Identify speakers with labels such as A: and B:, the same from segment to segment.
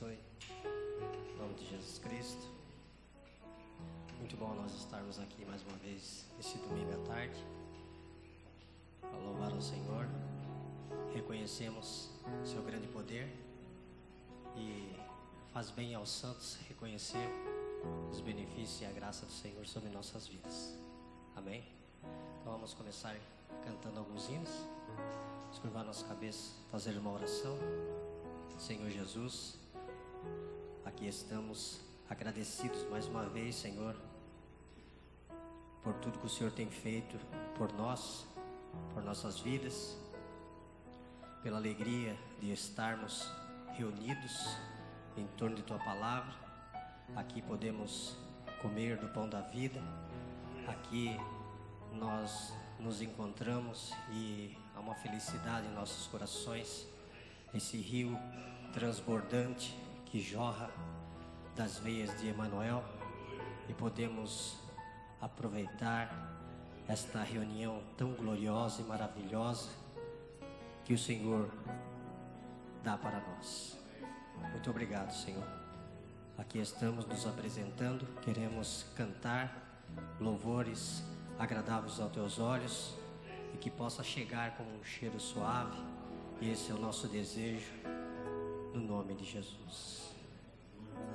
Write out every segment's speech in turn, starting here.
A: abençoe. Em nome de Jesus Cristo. Muito bom nós estarmos aqui mais uma vez esse domingo à tarde para louvar ao Senhor. Reconhecemos seu grande poder e faz bem aos santos reconhecer os benefícios e a graça do Senhor sobre nossas vidas. Amém? Então vamos começar cantando alguns hinos. Vamos curvar nossa cabeça, fazer uma oração. Senhor Jesus, aqui estamos agradecidos mais uma vez, Senhor, por tudo que o Senhor tem feito por nós, por nossas vidas, pela alegria de estarmos reunidos em torno de Tua Palavra. Aqui podemos comer do pão da vida, aqui nós nos encontramos e há uma felicidade em nossos corações, esse rio transbordante que jorra das veias de Emanuel, e podemos aproveitar esta reunião tão gloriosa e maravilhosa que o Senhor dá para nós. Muito obrigado, Senhor. Aqui estamos nos apresentando, queremos cantar louvores agradáveis aos teus olhos e que possa chegar como um cheiro suave. Esse é o nosso desejo, no nome de Jesus.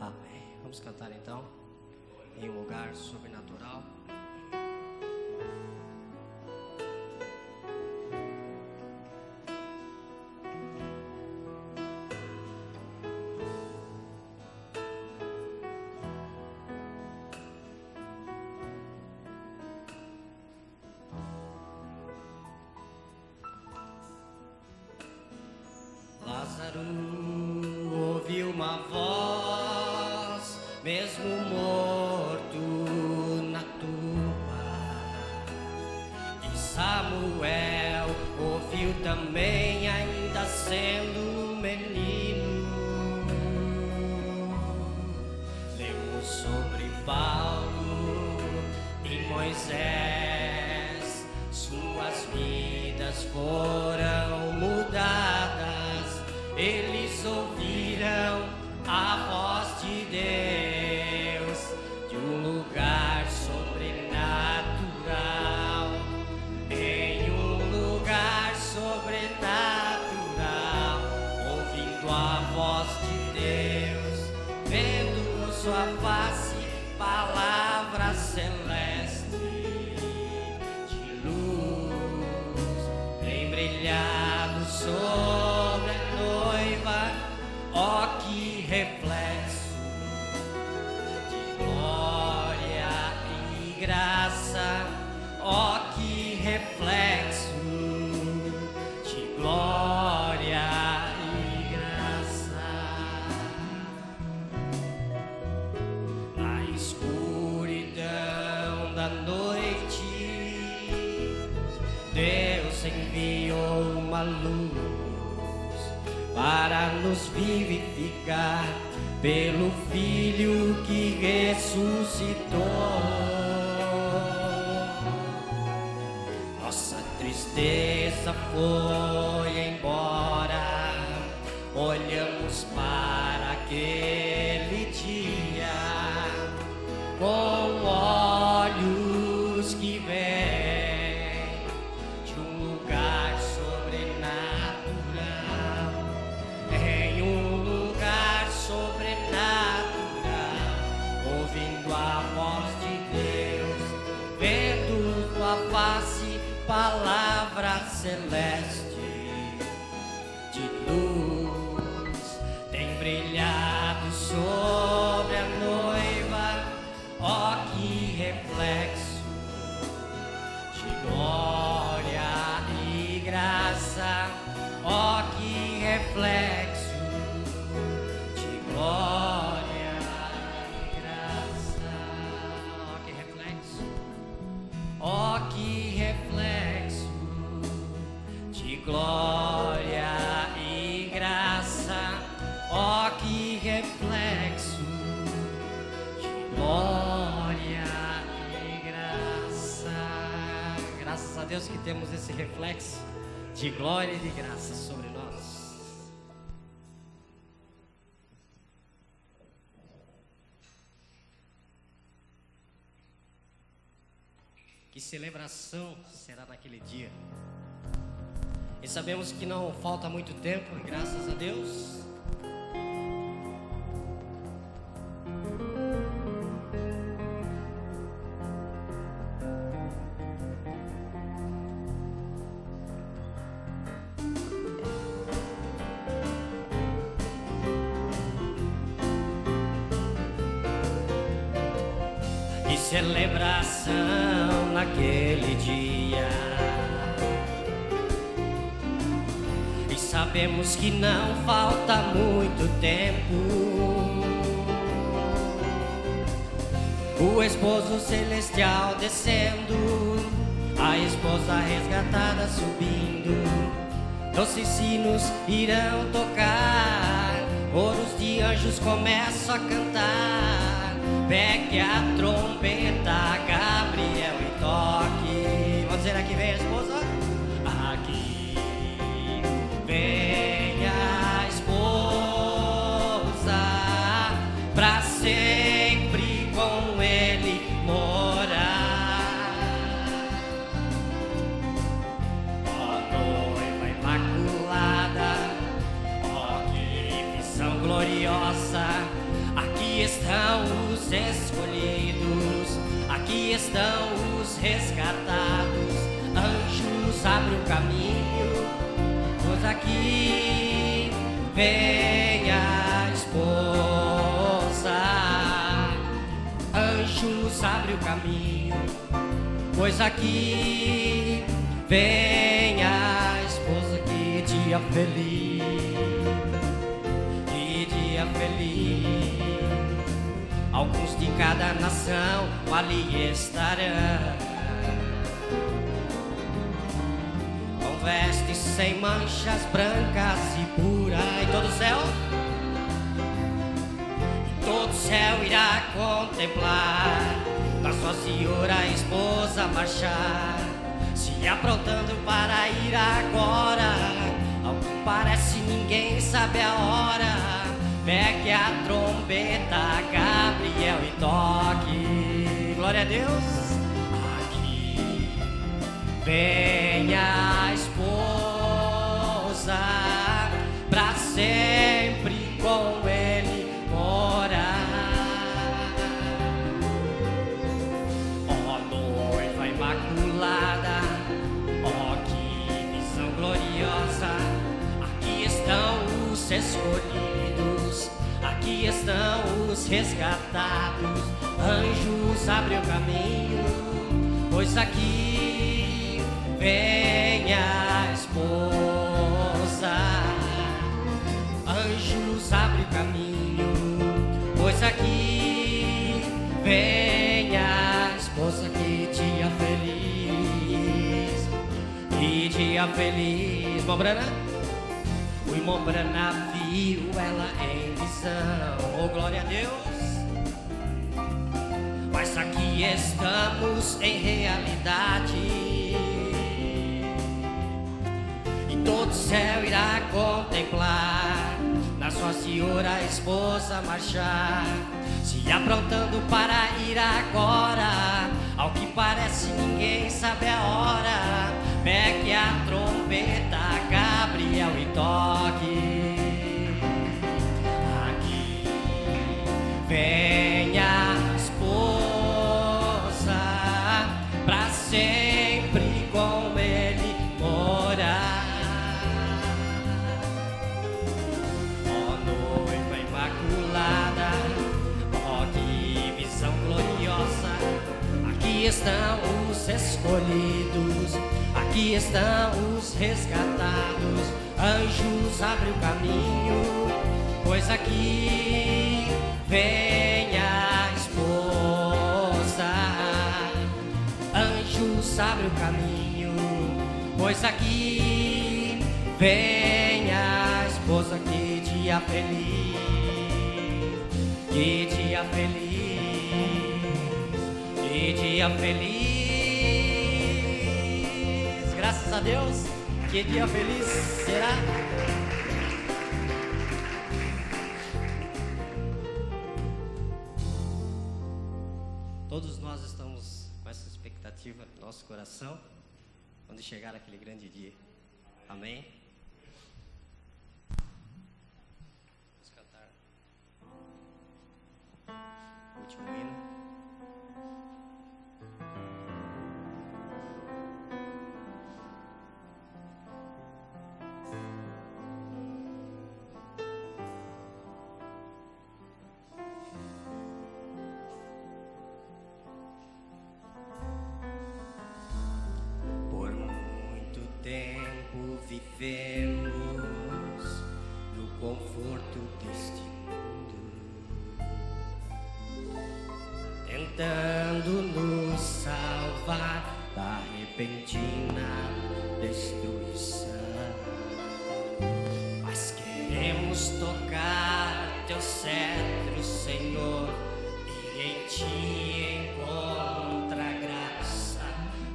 A: Amém. Vamos cantar então em um lugar sobrenatural. Lázaro ouviu uma voz, mesmo morto na tumba. E Samuel ouviu também, ainda sendo menino. Lemos sobre Paulo e Moisés, suas vidas foram mudadas. Eles ouviram a voz de Deus de um lugar sobrenatural. Em um lugar sobrenatural, ouvindo a voz de Deus, vendo sua face, palavra celeste de luz tem brilhado sobre a noiva. Ó, que reflexo de glória e graça. Ó, que reflexo de glória e graça. Na escuridão da noite, Deus enviou uma luz para nos vivificar pelo Filho que ressuscitou. Nossa tristeza foi embora, olhamos para aquele dia com olhos que vêm de um lugar sobrenatural. Em um lugar sobrenatural, ouvindo a voz de Deus, vendo tua face, palavra celeste de luz tem brilhado sobre a noiva. Ó, que reflexo de glória e graça. Ó, que reflexo de glória e graça. Ó, que reflexo. Ó, que reflexo de glória e graça. Ó, que reflexo de glória e graça. Graças a Deus que temos esse reflexo de glória e de graça sobre nós. e celebração será naquele dia. E sabemos que não falta muito tempo, graças a Deus. E celebração naquele dia. E sabemos que não falta muito tempo. O esposo celestial descendo, a esposa resgatada subindo. Doces sinos irão tocar, coros de anjos começam a cantar. Pegue a trombeta, Gabriel, e toque. Vamos dizer, aqui vem a esposa. Aqui vem a esposa, pra sempre com ele morar. Ó noiva imaculada, ó que visão gloriosa. Aqui estão os escolhidos, aqui estão os resgatados. Anjos, abre o caminho, pois aqui vem a esposa. Anjos, abre o caminho, pois aqui vem a esposa. Que dia feliz, que dia feliz. Alguns de cada nação ali estarão, com vestes sem manchas, brancas e puras. E todo o céu, e todo o céu irá contemplar da sua senhora esposa marchar, se aprontando para ir agora. Ao que parece ninguém sabe a hora. Pegue a trombeta, Gabriel, e toque. Glória a Deus. Aqui vem a esposa, pra sempre com ele morar. Ó noiva imaculada, ó que visão gloriosa. Aqui estão os escolhidos, aqui estão os resgatados. Anjos, abre o caminho, pois aqui vem a esposa. Anjos, abre o caminho, pois aqui vem a esposa. Que dia feliz, que dia feliz. Mombrana? O irmão Brana viu ela em visão, oh glória a Deus. Mas aqui estamos em realidade, e todo o céu irá contemplar na sua senhora esposa marchar, se aprontando para ir agora. Ao que parece ninguém sabe a hora. Pegue a trombeta, Gabriel, e toque. Aqui vem a esposa, pra sempre com ele morar. Ó noiva imaculada, ó que visão gloriosa. Aqui estão os escolhidos, aqui estão os resgatados. Anjos, abre o caminho, pois aqui vem a esposa. Anjos, abre o caminho, pois aqui vem a esposa. Que dia feliz, que dia feliz, que dia feliz. Graças a Deus, que dia feliz será. Todos nós estamos com essa expectativa expectativa no nosso coração quando chegar aquele grande dia. Amém? Vamos cantar o último hino. Vivemos no conforto deste mundo, tentando nos salvar da repentina destruição. Mas queremos tocar teu cetro, Senhor, e em ti encontra graça.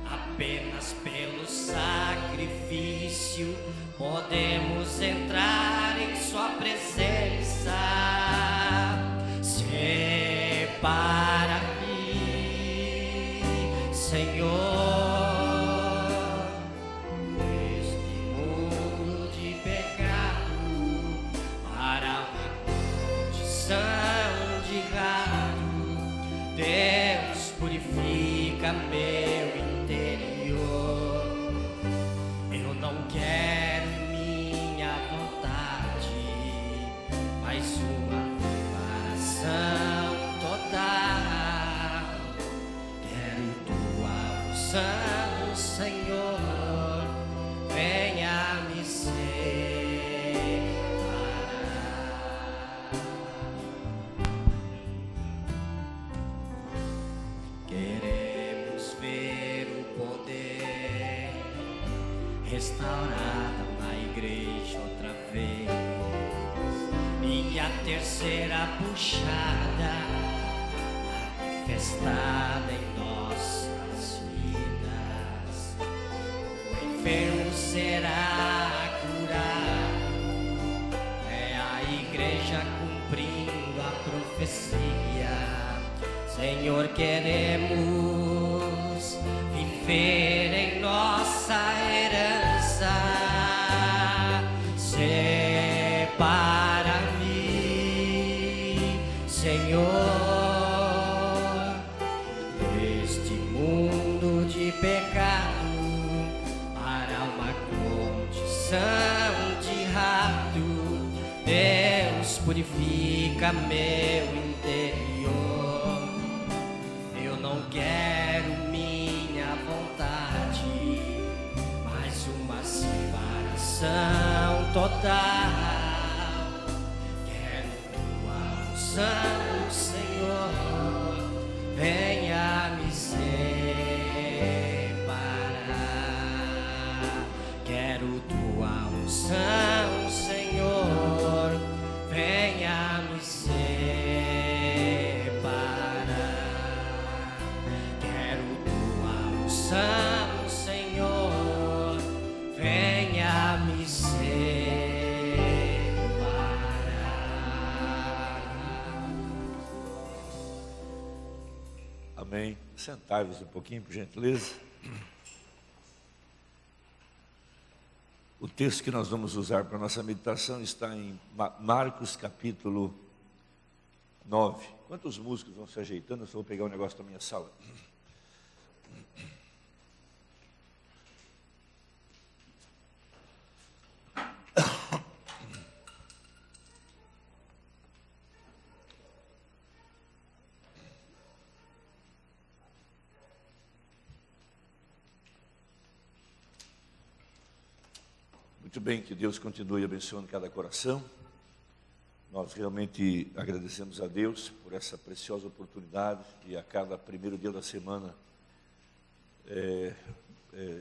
A: Apenas pelo sacrifício podemos entrar em sua presença. Separa-me, Senhor, deste mundo de pecado para uma condição de rato. Deus, purifica meu interior. Eu não quero minha vontade, mas uma preparação total. Quero tua unção, Senhor, venha me separar. Queremos ver o poder restaurada na igreja outra vez, e a terceira puxada manifestada em nossas vidas. O enfermo será curado, é a igreja cumprindo a profecia. Senhor, queremos viver em nossa herança. Separa-me, Senhor, deste mundo de pecado para uma condição de rato. Deus, purifica meu interior. Eu não quero minha vontade, mas uma separação total. Quero tua unção, Senhor, venha me separar. Quero tua unção, Senhor, venha me separar. Quero tua unção, Senhor, venha me separar.
B: Amém. Sentai-vos um pouquinho, por gentileza. O texto que nós vamos usar para a nossa meditação está em Marcos capítulo 9. Enquanto os músicos vão se ajeitando, eu só vou pegar um negócio da minha sala. Muito bem, que Deus continue abençoando cada coração. Nós realmente agradecemos a Deus por essa preciosa oportunidade e a cada primeiro dia da semana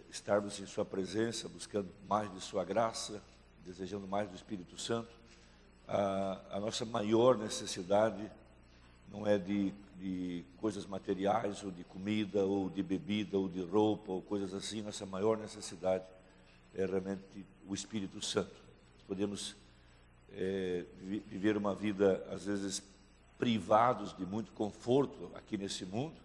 B: estarmos em sua presença, buscando mais de sua graça, desejando mais do Espírito Santo. A nossa maior necessidade não é de coisas materiais, ou de comida, ou de bebida, ou de roupa, ou coisas assim. Nossa maior necessidade é realmente o Espírito Santo. Podemos viver uma vida, às vezes, privados de muito conforto aqui nesse mundo,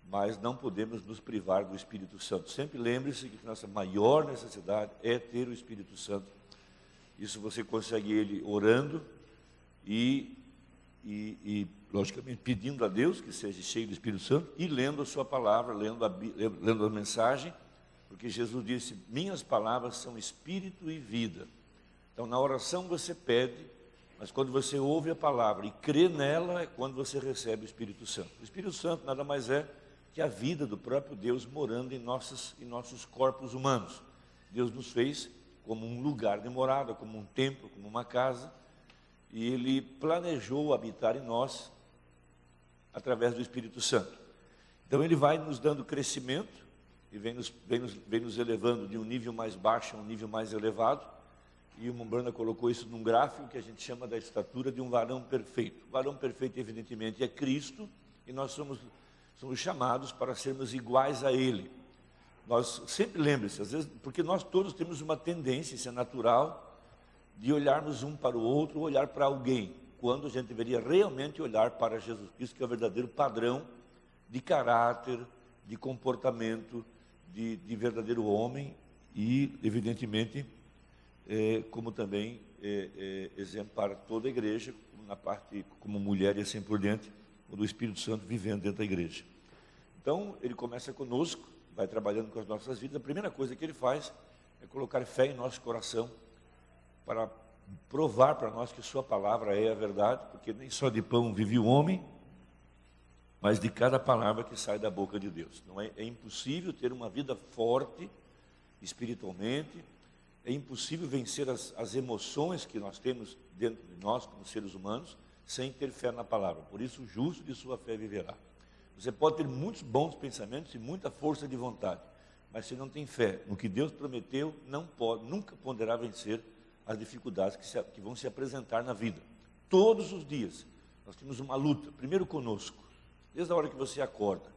B: mas não podemos nos privar do Espírito Santo. Sempre lembre-se que nossa maior necessidade é ter o Espírito Santo. Isso você consegue ele orando e logicamente, pedindo a Deus que seja cheio do Espírito Santo e lendo a sua palavra, lendo a mensagem, porque Jesus disse: minhas palavras são espírito e vida. Então, na oração você pede, mas quando você ouve a palavra e crê nela, é quando você recebe o Espírito Santo. O Espírito Santo nada mais é que a vida do próprio Deus morando em nossos corpos humanos. Deus nos fez como um lugar de morada, como um templo, como uma casa, e Ele planejou habitar em nós através do Espírito Santo. Então Ele vai nos dando crescimento e vem nos elevando de um nível mais baixo a um nível mais elevado. E o Mombrana colocou isso num gráfico que a gente chama da estatura de um varão perfeito. O varão perfeito, evidentemente, é Cristo, e nós somos chamados para sermos iguais a Ele. Nós sempre lembre-se, às vezes, porque nós todos temos uma tendência, isso é natural, de olharmos um para o outro, olhar para alguém, quando a gente deveria realmente olhar para Jesus Cristo, que é o verdadeiro padrão de caráter, de comportamento, de verdadeiro homem e, evidentemente, como também exemplo para toda a igreja, na parte como mulher e assim por diante, do Espírito Santo vivendo dentro da igreja. Então, ele começa conosco, vai trabalhando com as nossas vidas. A primeira coisa que ele faz é colocar fé em nosso coração, para provar para nós que sua palavra é a verdade, porque nem só de pão vive o homem, mas de cada palavra que sai da boca de Deus. Não é impossível ter uma vida forte espiritualmente, é impossível vencer as emoções que nós temos dentro de nós, como seres humanos, sem ter fé na palavra. Por isso, o justo de sua fé viverá. Você pode ter muitos bons pensamentos e muita força de vontade, mas se não tem fé no que Deus prometeu, nunca poderá vencer as dificuldades que vão se apresentar na vida. Todos os dias, nós temos uma luta, primeiro conosco, desde a hora que você acorda.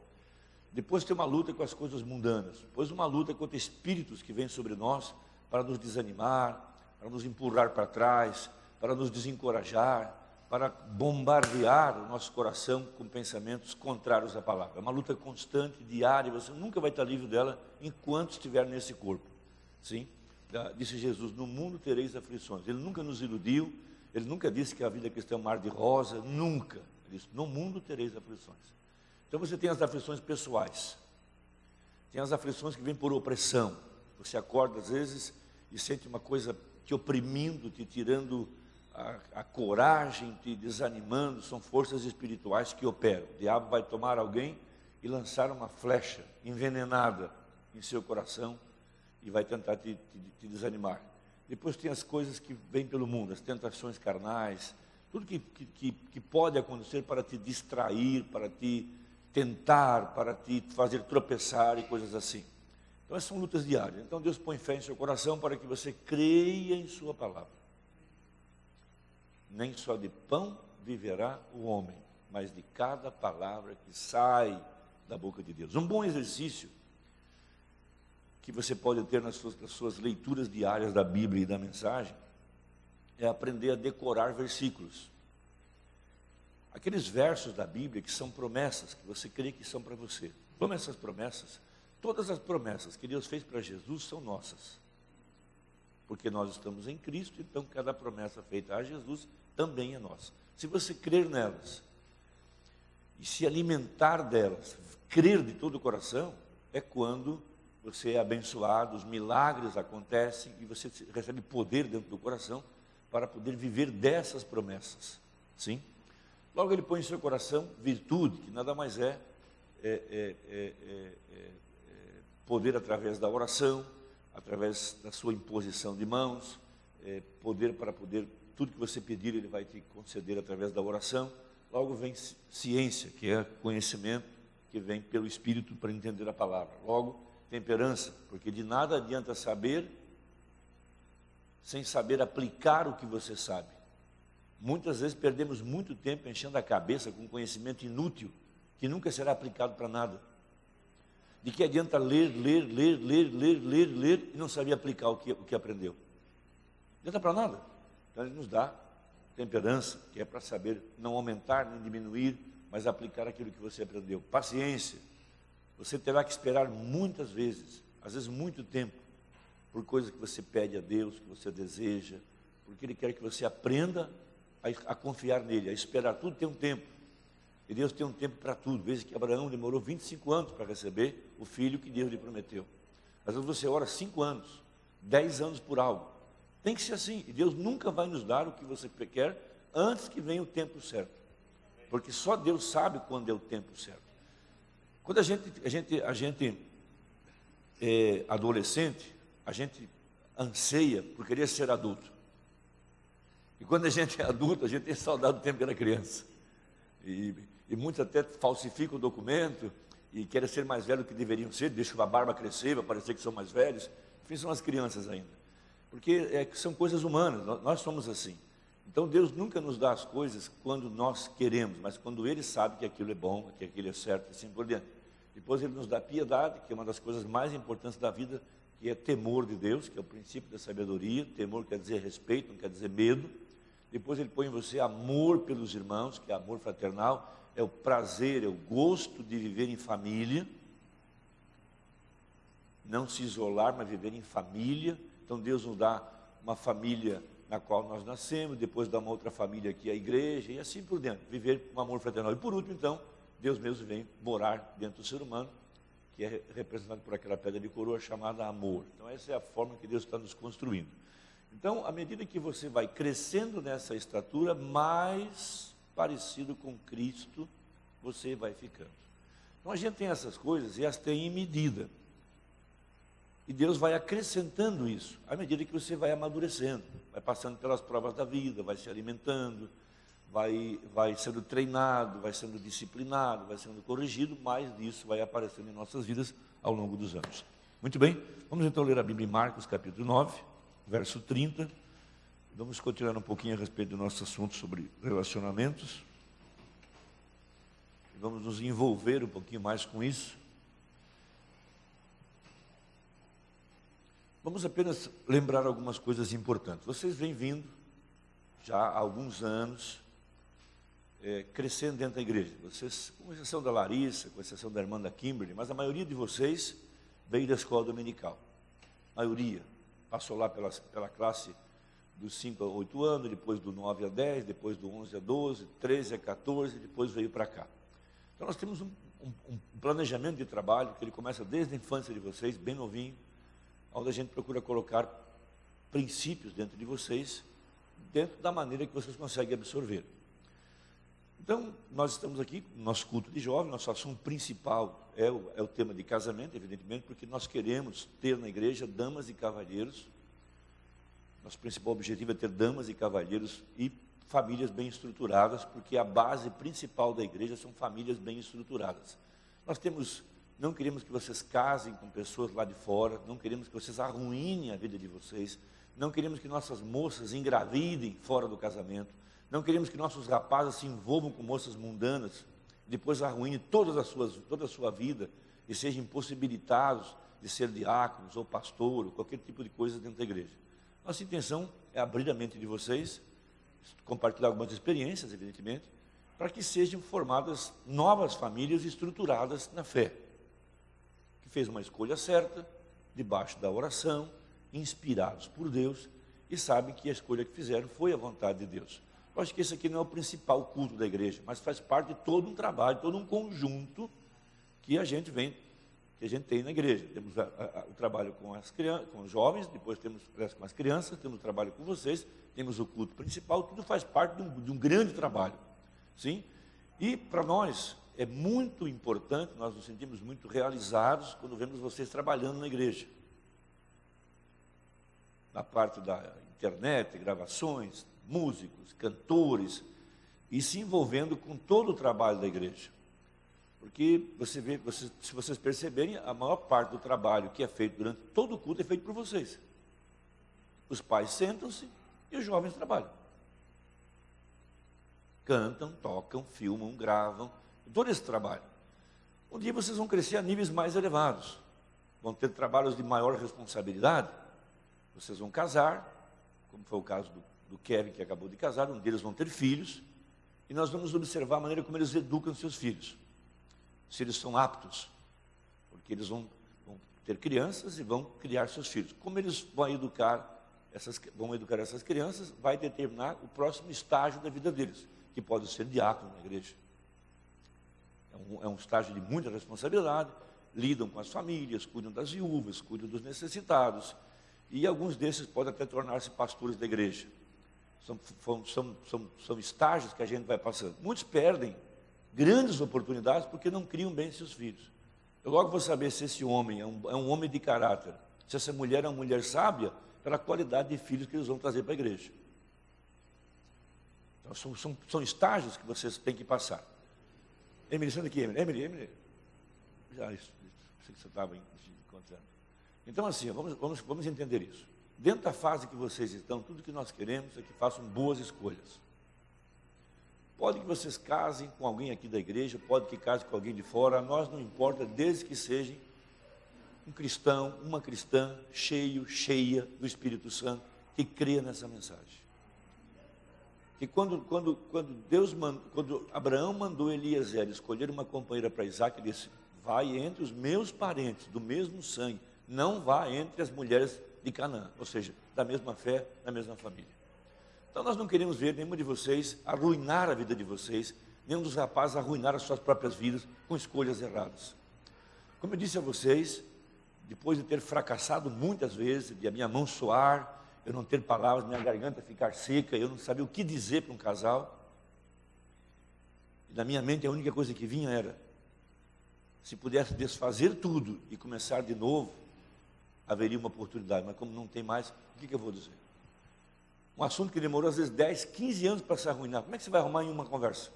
B: Depois tem uma luta com as coisas mundanas, depois uma luta contra espíritos que vêm sobre nós, para nos desanimar, para nos empurrar para trás, para nos desencorajar, para bombardear o nosso coração com pensamentos contrários à palavra. É uma luta constante, diária, você nunca vai estar livre dela enquanto estiver nesse corpo. Sim? Disse Jesus: no mundo tereis aflições. Ele nunca nos iludiu, ele nunca disse que a vida cristã é um mar de rosa, nunca. Ele disse: no mundo tereis aflições. Então você tem as aflições pessoais, tem as aflições que vêm por opressão. Você acorda às vezes e sente uma coisa te oprimindo, te tirando a coragem, te desanimando. São forças espirituais que operam. O diabo vai tomar alguém e lançar uma flecha envenenada em seu coração e vai tentar te desanimar. Depois tem as coisas que vêm pelo mundo, as tentações carnais, tudo que pode acontecer para te distrair, para te tentar, para te fazer tropeçar e coisas assim. Então essas são lutas diárias. Então Deus põe fé em seu coração para que você creia em sua palavra. Nem só de pão viverá o homem, mas de cada palavra que sai da boca de Deus. Um bom exercício que você pode ter nas suas leituras diárias da Bíblia e da mensagem é aprender a decorar versículos. Aqueles versos da Bíblia que são promessas, que você crê que são para você. Como essas promessas, todas as promessas que Deus fez para Jesus são nossas. Porque nós estamos em Cristo, então cada promessa feita a Jesus também é nossa. Se você crer nelas e se alimentar delas, crer de todo o coração, é quando você é abençoado, os milagres acontecem e você recebe poder dentro do coração para poder viver dessas promessas. Sim? Logo ele põe em seu coração virtude, que nada mais é poder através da oração, através da sua imposição de mãos, poder para poder, tudo que você pedir ele vai te conceder através da oração. Logo vem ciência, que é conhecimento que vem pelo Espírito para entender a palavra. Logo, temperança, porque de nada adianta saber sem saber aplicar o que você sabe. Muitas vezes perdemos muito tempo enchendo a cabeça com conhecimento inútil, que nunca será aplicado para nada. De que adianta ler e não saber aplicar o que aprendeu? Não adianta para nada. Então ele nos dá temperança, que é para saber não aumentar nem diminuir, mas aplicar aquilo que você aprendeu. Paciência, Você terá que esperar muitas vezes, às vezes muito tempo, por coisas que você pede a Deus, que você deseja, porque Ele quer que você aprenda a confiar nele, a esperar. Tudo tem um tempo. E Deus tem um tempo para tudo. Veja que Abraão demorou 25 anos para receber o filho que Deus lhe prometeu. Às vezes você ora 5 anos, 10 anos por algo. Tem que ser assim. E Deus nunca vai nos dar o que você quer antes que venha o tempo certo. Porque só Deus sabe quando é o tempo certo. Quando a gente é adolescente, a gente anseia por querer ser adulto. E quando a gente é adulto, a gente tem saudade do tempo que era criança. E muitos até falsificam o documento e querem ser mais velhos do que deveriam ser, deixam a barba crescer para parecer que são mais velhos. Enfim, são as crianças ainda. Porque são coisas humanas, nós somos assim. Então Deus nunca nos dá as coisas quando nós queremos, mas quando Ele sabe que aquilo é bom, que aquilo é certo, assim por diante. Depois Ele nos dá piedade, que é uma das coisas mais importantes da vida, que é temor de Deus, que é o princípio da sabedoria. Temor quer dizer respeito, não quer dizer medo. Depois Ele põe em você amor pelos irmãos, que é amor fraternal, é o prazer, é o gosto de viver em família. Não se isolar, mas viver em família. Então Deus nos dá uma família na qual nós nascemos, depois dá uma outra família que é a igreja, e assim por diante, viver com amor fraternal. E por último, então, Deus mesmo vem morar dentro do ser humano, que é representado por aquela pedra de coroa chamada amor. Então essa é a forma que Deus está nos construindo. Então, à medida que você vai crescendo nessa estatura, mais parecido com Cristo você vai ficando. Então a gente tem essas coisas e as tem em medida. E Deus vai acrescentando isso, à medida que você vai amadurecendo, vai passando pelas provas da vida, vai se alimentando, vai sendo treinado, vai sendo disciplinado, vai sendo corrigido, mais disso vai aparecendo em nossas vidas ao longo dos anos. Muito bem, vamos então ler a Bíblia em Marcos, capítulo 9, verso 30. Vamos continuar um pouquinho a respeito do nosso assunto sobre relacionamentos. E vamos nos envolver um pouquinho mais com isso. Vamos apenas lembrar algumas coisas importantes. Vocês vêm vindo, já há alguns anos, crescendo dentro da igreja. Vocês, com exceção da Larissa, com exceção da irmã da Kimberly, mas a maioria de vocês veio da escola dominical. A maioria passou lá pela classe dos 5 a 8 anos, depois do 9 a 10, depois do 11 a 12, 13 a 14, depois veio para cá. Então nós temos um planejamento de trabalho que ele começa desde a infância de vocês, bem novinho, onde a gente procura colocar princípios dentro de vocês, dentro da maneira que vocês conseguem absorver. Então, nós estamos aqui no nosso culto de jovens, nosso assunto principal é o tema de casamento, evidentemente, porque nós queremos ter na igreja damas e cavalheiros. Nosso principal objetivo é ter damas e cavalheiros e famílias bem estruturadas, porque a base principal da igreja são famílias bem estruturadas. Não queremos que vocês casem com pessoas lá de fora, não queremos que vocês arruinem a vida de vocês, não queremos que nossas moças engravidem fora do casamento, não queremos que nossos rapazes se envolvam com moças mundanas, depois arruinem toda a sua vida e sejam impossibilitados de ser diáconos ou pastor ou qualquer tipo de coisa dentro da igreja. Nossa intenção é abrir a mente de vocês, compartilhar algumas experiências, evidentemente, para que sejam formadas novas famílias estruturadas na fé. Que fez uma escolha certa, debaixo da oração, inspirados por Deus, e sabem que a escolha que fizeram foi a vontade de Deus. Eu acho que esse aqui não é o principal culto da igreja, mas faz parte de todo um trabalho, todo um conjunto que a gente tem na igreja. Temos o trabalho com os jovens, depois temos com as crianças, temos o trabalho com vocês, temos o culto principal, tudo faz parte de um grande trabalho. Sim? E para nós é muito importante, nós nos sentimos muito realizados quando vemos vocês trabalhando na igreja. Na parte da internet, gravações, músicos, cantores, e se envolvendo com todo o trabalho da igreja. Porque se vocês perceberem, a maior parte do trabalho que é feito durante todo o culto é feito por vocês. Os pais sentam-se e os jovens trabalham. Cantam, tocam, filmam, gravam, todo esse trabalho. Um dia vocês vão crescer a níveis mais elevados, vão ter trabalhos de maior responsabilidade, vocês vão casar, como foi o caso do Kevin, que acabou de casar, um deles vão ter filhos, e nós vamos observar a maneira como eles educam seus filhos, se eles são aptos, porque eles vão ter crianças e vão criar seus filhos. Como eles vão educar essas crianças, vai determinar o próximo estágio da vida deles, que pode ser diácono na igreja. É um estágio de muita responsabilidade, lidam com as famílias, cuidam das viúvas, cuidam dos necessitados, e alguns desses podem até tornar-se pastores da igreja. São estágios que a gente vai passando. Muitos perdem grandes oportunidades porque não criam bem seus filhos. Eu logo vou saber se esse homem é um homem de caráter, se essa mulher é uma mulher sábia, pela qualidade de filhos que eles vão trazer para a igreja. Então, são estágios que vocês têm que passar. Emily, senta aqui, Emily. Já, isso, sei que você estava encontrando. Então, assim, vamos entender isso. Dentro da fase que vocês estão, tudo que nós queremos é que façam boas escolhas. Pode que vocês casem com alguém aqui da igreja, pode que casem com alguém de fora, a nós não importa, desde que sejam um cristão, uma cristã, cheia do Espírito Santo, que crê nessa mensagem. E quando Abraão mandou Eliezer escolher uma companheira para Isaac, ele disse: vai entre os meus parentes, do mesmo sangue, não vá entre as mulheres de Canaã, ou seja, da mesma fé, da mesma família. Então nós não queremos ver nenhum de vocês arruinar a vida de vocês, nenhum dos rapazes arruinar as suas próprias vidas com escolhas erradas. Como eu disse a vocês, depois de ter fracassado muitas vezes, de a minha mão suar, eu não ter palavras, minha garganta ficar seca, eu não sabia o que dizer para um casal. E na minha mente a única coisa que vinha era, se pudesse desfazer tudo e começar de novo, haveria uma oportunidade, mas como não tem mais, o que eu vou dizer? Um assunto que demorou às vezes 10, 15 anos para se arruinar, como é que você vai arrumar em uma conversa?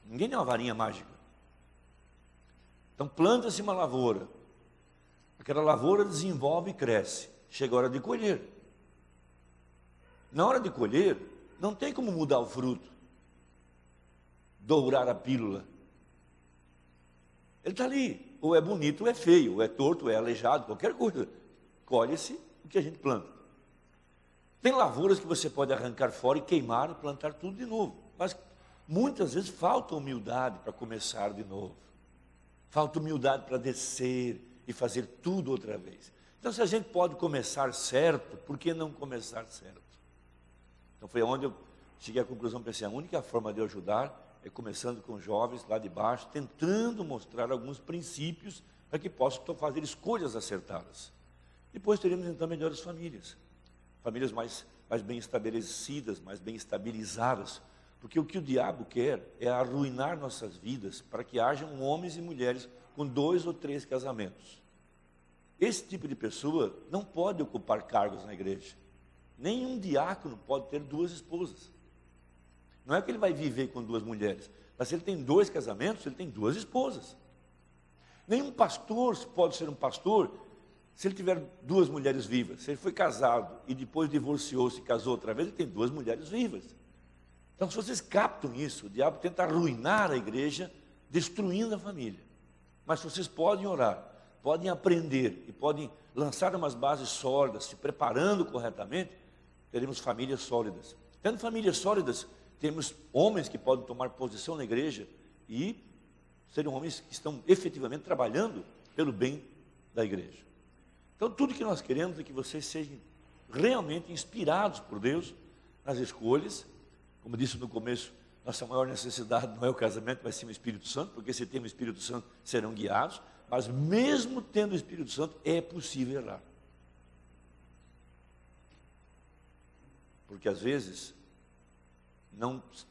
B: Ninguém tem uma varinha mágica. Então planta-se uma lavoura, aquela lavoura desenvolve e cresce, chega a hora de colher. Na hora de colher, não tem como mudar o fruto, dourar a pílula. Ele está ali, ou é bonito ou é feio, ou é torto ou é aleijado, qualquer coisa. Colhe-se o que a gente planta. Tem lavouras que você pode arrancar fora e queimar e plantar tudo de novo. Mas muitas vezes falta humildade para começar de novo. Falta humildade para descer e fazer tudo outra vez. Então, se a gente pode começar certo, por que não começar certo? Então, foi onde eu cheguei à conclusão, pensei, a única forma de eu ajudar é começando com jovens lá de baixo, tentando mostrar alguns princípios para que possam fazer escolhas acertadas. Depois teremos, então, melhores famílias. Famílias mais bem estabelecidas, mais bem estabilizadas. Porque o que o diabo quer é arruinar nossas vidas para que hajam homens e mulheres com 2 ou 3 casamentos. Esse tipo de pessoa não pode ocupar cargos na igreja. Nenhum diácono pode ter 2 esposas. Não é que ele vai viver com 2 mulheres, mas se ele tem 2 casamentos, ele tem 2 esposas. Nenhum pastor pode ser um pastor se ele tiver 2 mulheres vivas. Se ele foi casado e depois divorciou-se e casou outra vez, ele tem 2 mulheres vivas. Então, se vocês captam isso, o diabo tenta arruinar a igreja, destruindo a família. Mas vocês podem orar, podem aprender e podem lançar umas bases sólidas, se preparando corretamente, teremos famílias sólidas. Tendo famílias sólidas, temos homens que podem tomar posição na igreja e serem homens que estão efetivamente trabalhando pelo bem da igreja. Então, tudo que nós queremos é que vocês sejam realmente inspirados por Deus nas escolhas. Como eu disse no começo, nossa maior necessidade não é o casamento, mas sim o Espírito Santo, porque se tem o Espírito Santo, serão guiados. Mas mesmo tendo o Espírito Santo, é possível errar. Porque às vezes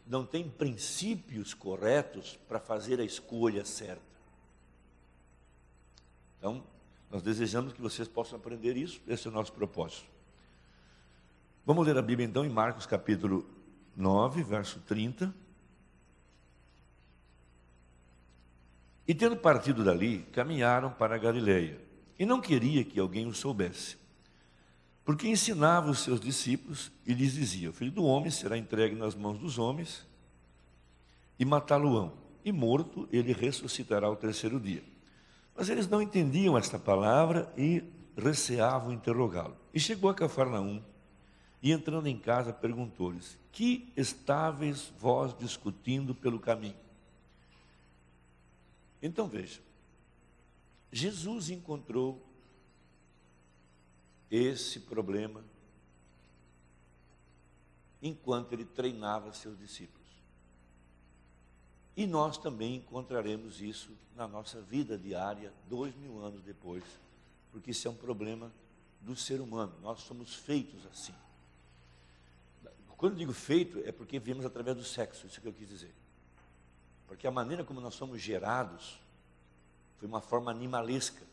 B: não tem princípios corretos para fazer a escolha certa. Então, nós desejamos que vocês possam aprender isso, esse é o nosso propósito. Vamos ler a Bíblia então em Marcos capítulo 9, verso 30. E tendo partido dali, caminharam para a Galileia, e não queria que alguém o soubesse, porque ensinava os seus discípulos e lhes dizia: o filho do homem será entregue nas mãos dos homens e matá-lo-ão, e morto ele ressuscitará ao 3º dia. Mas eles não entendiam esta palavra e receavam interrogá-lo. E chegou a Cafarnaum, e entrando em casa perguntou-lhes: que estáveis vós discutindo pelo caminho? Então veja, Jesus encontrou esse problema enquanto ele treinava seus discípulos. E nós também encontraremos isso na nossa vida diária, 2000 anos depois, porque isso é um problema do ser humano, nós somos feitos assim. Quando eu digo feito, é porque viemos através do sexo, isso que eu quis dizer. Porque a maneira como nós somos gerados foi uma forma animalesca.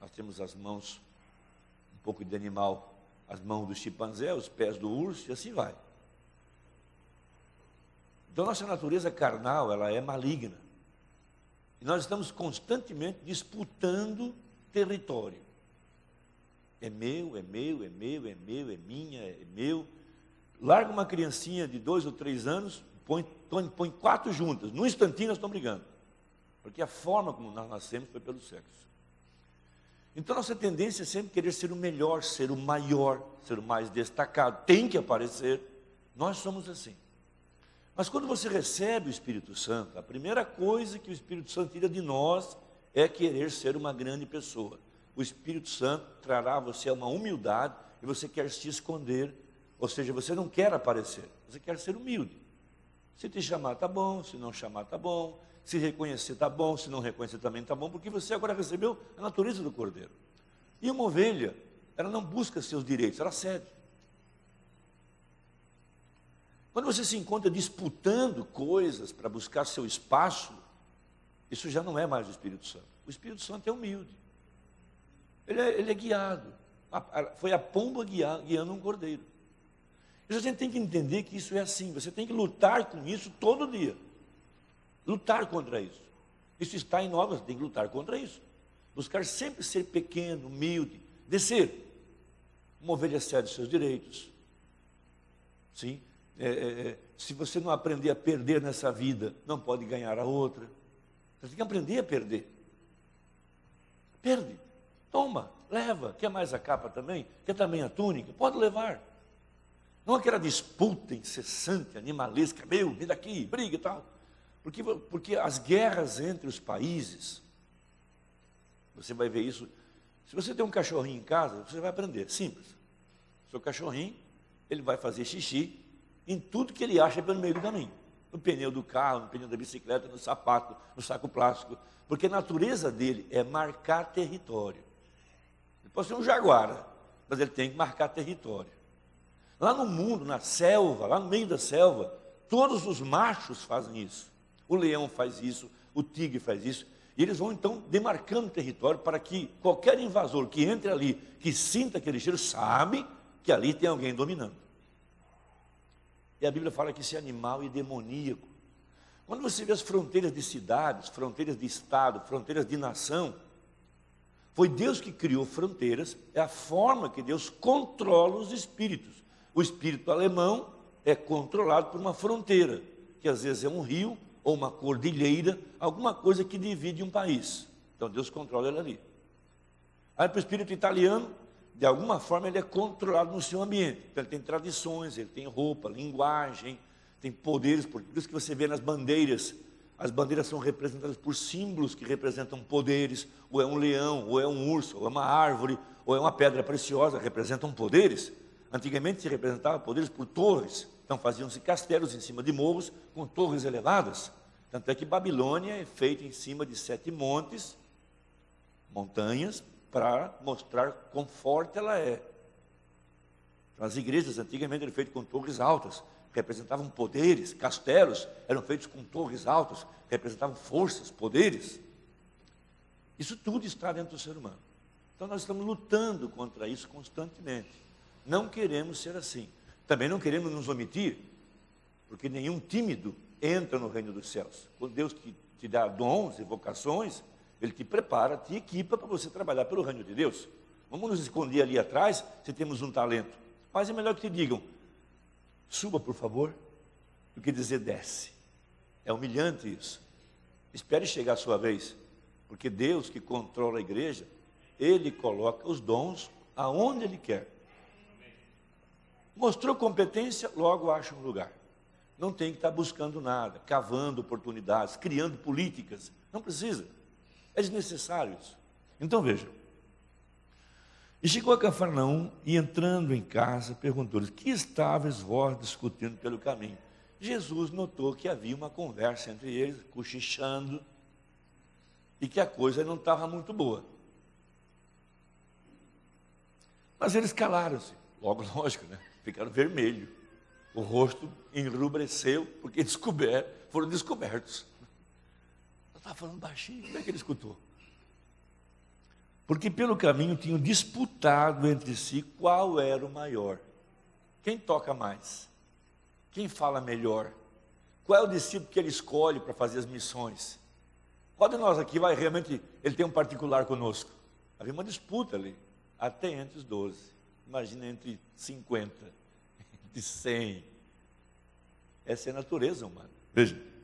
B: Nós temos as mãos, um pouco de animal, as mãos do chimpanzé, os pés do urso, e assim vai. Então, nossa natureza carnal, ela é maligna. E nós estamos constantemente disputando território. É meu, é meu, é meu, é meu, é minha, é meu. Larga uma criancinha de 2 ou 3 anos, põe 4 juntas. Num instantinho nós estamos brigando. Porque a forma como nós nascemos foi pelo sexo. Então, nossa tendência é sempre querer ser o melhor, ser o maior, ser o mais destacado. Tem que aparecer. Nós somos assim. Mas quando você recebe o Espírito Santo, a primeira coisa que o Espírito Santo tira de nós é querer ser uma grande pessoa. O Espírito Santo trará a você uma humildade e você quer se esconder, ou seja, você não quer aparecer, você quer ser humilde. Se te chamar, está bom, se não chamar, está bom, se reconhecer, está bom, se não reconhecer também está bom, porque você agora recebeu a natureza do cordeiro. E uma ovelha, ela não busca seus direitos, ela cede. Quando você se encontra disputando coisas para buscar seu espaço, isso já não é mais o Espírito Santo. O Espírito Santo é humilde. Ele é guiado. Foi a pomba guiando um cordeiro. E a gente tem que entender que isso é assim. Você tem que lutar com isso todo dia. Lutar contra isso. Isso está em nós, você tem que lutar contra isso. Buscar sempre ser pequeno, humilde, descer. Uma ovelha cede seus direitos. Sim. Se você não aprender a perder nessa vida, não pode ganhar a outra. Você tem que aprender a perder. Perde. Toma, leva. Quer mais a capa também? Quer também a túnica? Pode levar. Não aquela disputa incessante, animalesca, meu, vem daqui, briga e tal. Porque as guerras entre os países, você vai ver isso. Se você tem um cachorrinho em casa, você vai aprender, simples. Seu cachorrinho, ele vai fazer xixi em tudo que ele acha pelo meio do caminho. No pneu do carro, no pneu da bicicleta, no sapato, no saco plástico. Porque a natureza dele é marcar território. Ele pode ser um jaguara, mas ele tem que marcar território. Lá no mundo, na selva, lá no meio da selva, todos os machos fazem isso. O leão faz isso, o tigre faz isso. E eles vão então demarcando território para que qualquer invasor que entre ali, que sinta aquele cheiro, sabe que ali tem alguém dominando. E a Bíblia fala que esse animal é demoníaco. Quando você vê as fronteiras de cidades, fronteiras de estado, fronteiras de nação, foi Deus que criou fronteiras, é a forma que Deus controla os espíritos. O espírito alemão é controlado por uma fronteira, que às vezes é um rio ou uma cordilheira, alguma coisa que divide um país. Então Deus controla ele ali. Aí para o espírito italiano, de alguma forma ele é controlado no seu ambiente. Então ele tem tradições, ele tem roupa, linguagem, tem poderes, por isso que você vê nas bandeiras. As bandeiras são representadas por símbolos que representam poderes, ou é um leão, ou é um urso, ou é uma árvore, ou é uma pedra preciosa, representam poderes. Antigamente se representava poderes por torres, então faziam-se castelos em cima de morros com torres elevadas. Tanto é que Babilônia é feita em cima de 7 montes, montanhas, para mostrar quão forte ela é. Então, as igrejas antigamente eram feitas com torres altas, representavam poderes, castelos eram feitos com torres altas, representavam forças, poderes. Isso tudo está dentro do ser humano. Então nós estamos lutando contra isso constantemente. Não queremos ser assim. Também não queremos nos omitir, porque nenhum tímido entra no reino dos céus. Quando Deus te dá dons e vocações, Ele te prepara, te equipa para você trabalhar pelo reino de Deus. Vamos nos esconder ali atrás se temos um talento. Mas é melhor que te digam, suba por favor, do que dizer desce. É humilhante isso. Espere chegar a sua vez, porque Deus que controla a igreja, Ele coloca os dons aonde Ele quer. Mostrou competência, logo acha um lugar. Não tem que estar buscando nada, cavando oportunidades, criando políticas. Não precisa. É desnecessário isso. Então veja. E chegou a Cafarnaum e entrando em casa, perguntou-lhes: que estáveis vós discutindo pelo caminho? Jesus notou que havia uma conversa entre eles, cochichando, e que a coisa não estava muito boa. Mas eles calaram-se, logo lógico, né? Ficaram vermelhos. O rosto enrubesceu, porque foram descobertos. Eu estava falando baixinho, como é que ele escutou? Porque pelo caminho tinham disputado entre si qual era o maior. Quem toca mais? Quem fala melhor? Qual é o discípulo que ele escolhe para fazer as missões? Qual de nós aqui vai realmente, ele tem um particular conosco? Havia uma disputa ali, até entre os 12. Imagina entre 50, entre 100. Essa é a natureza humana. Veja.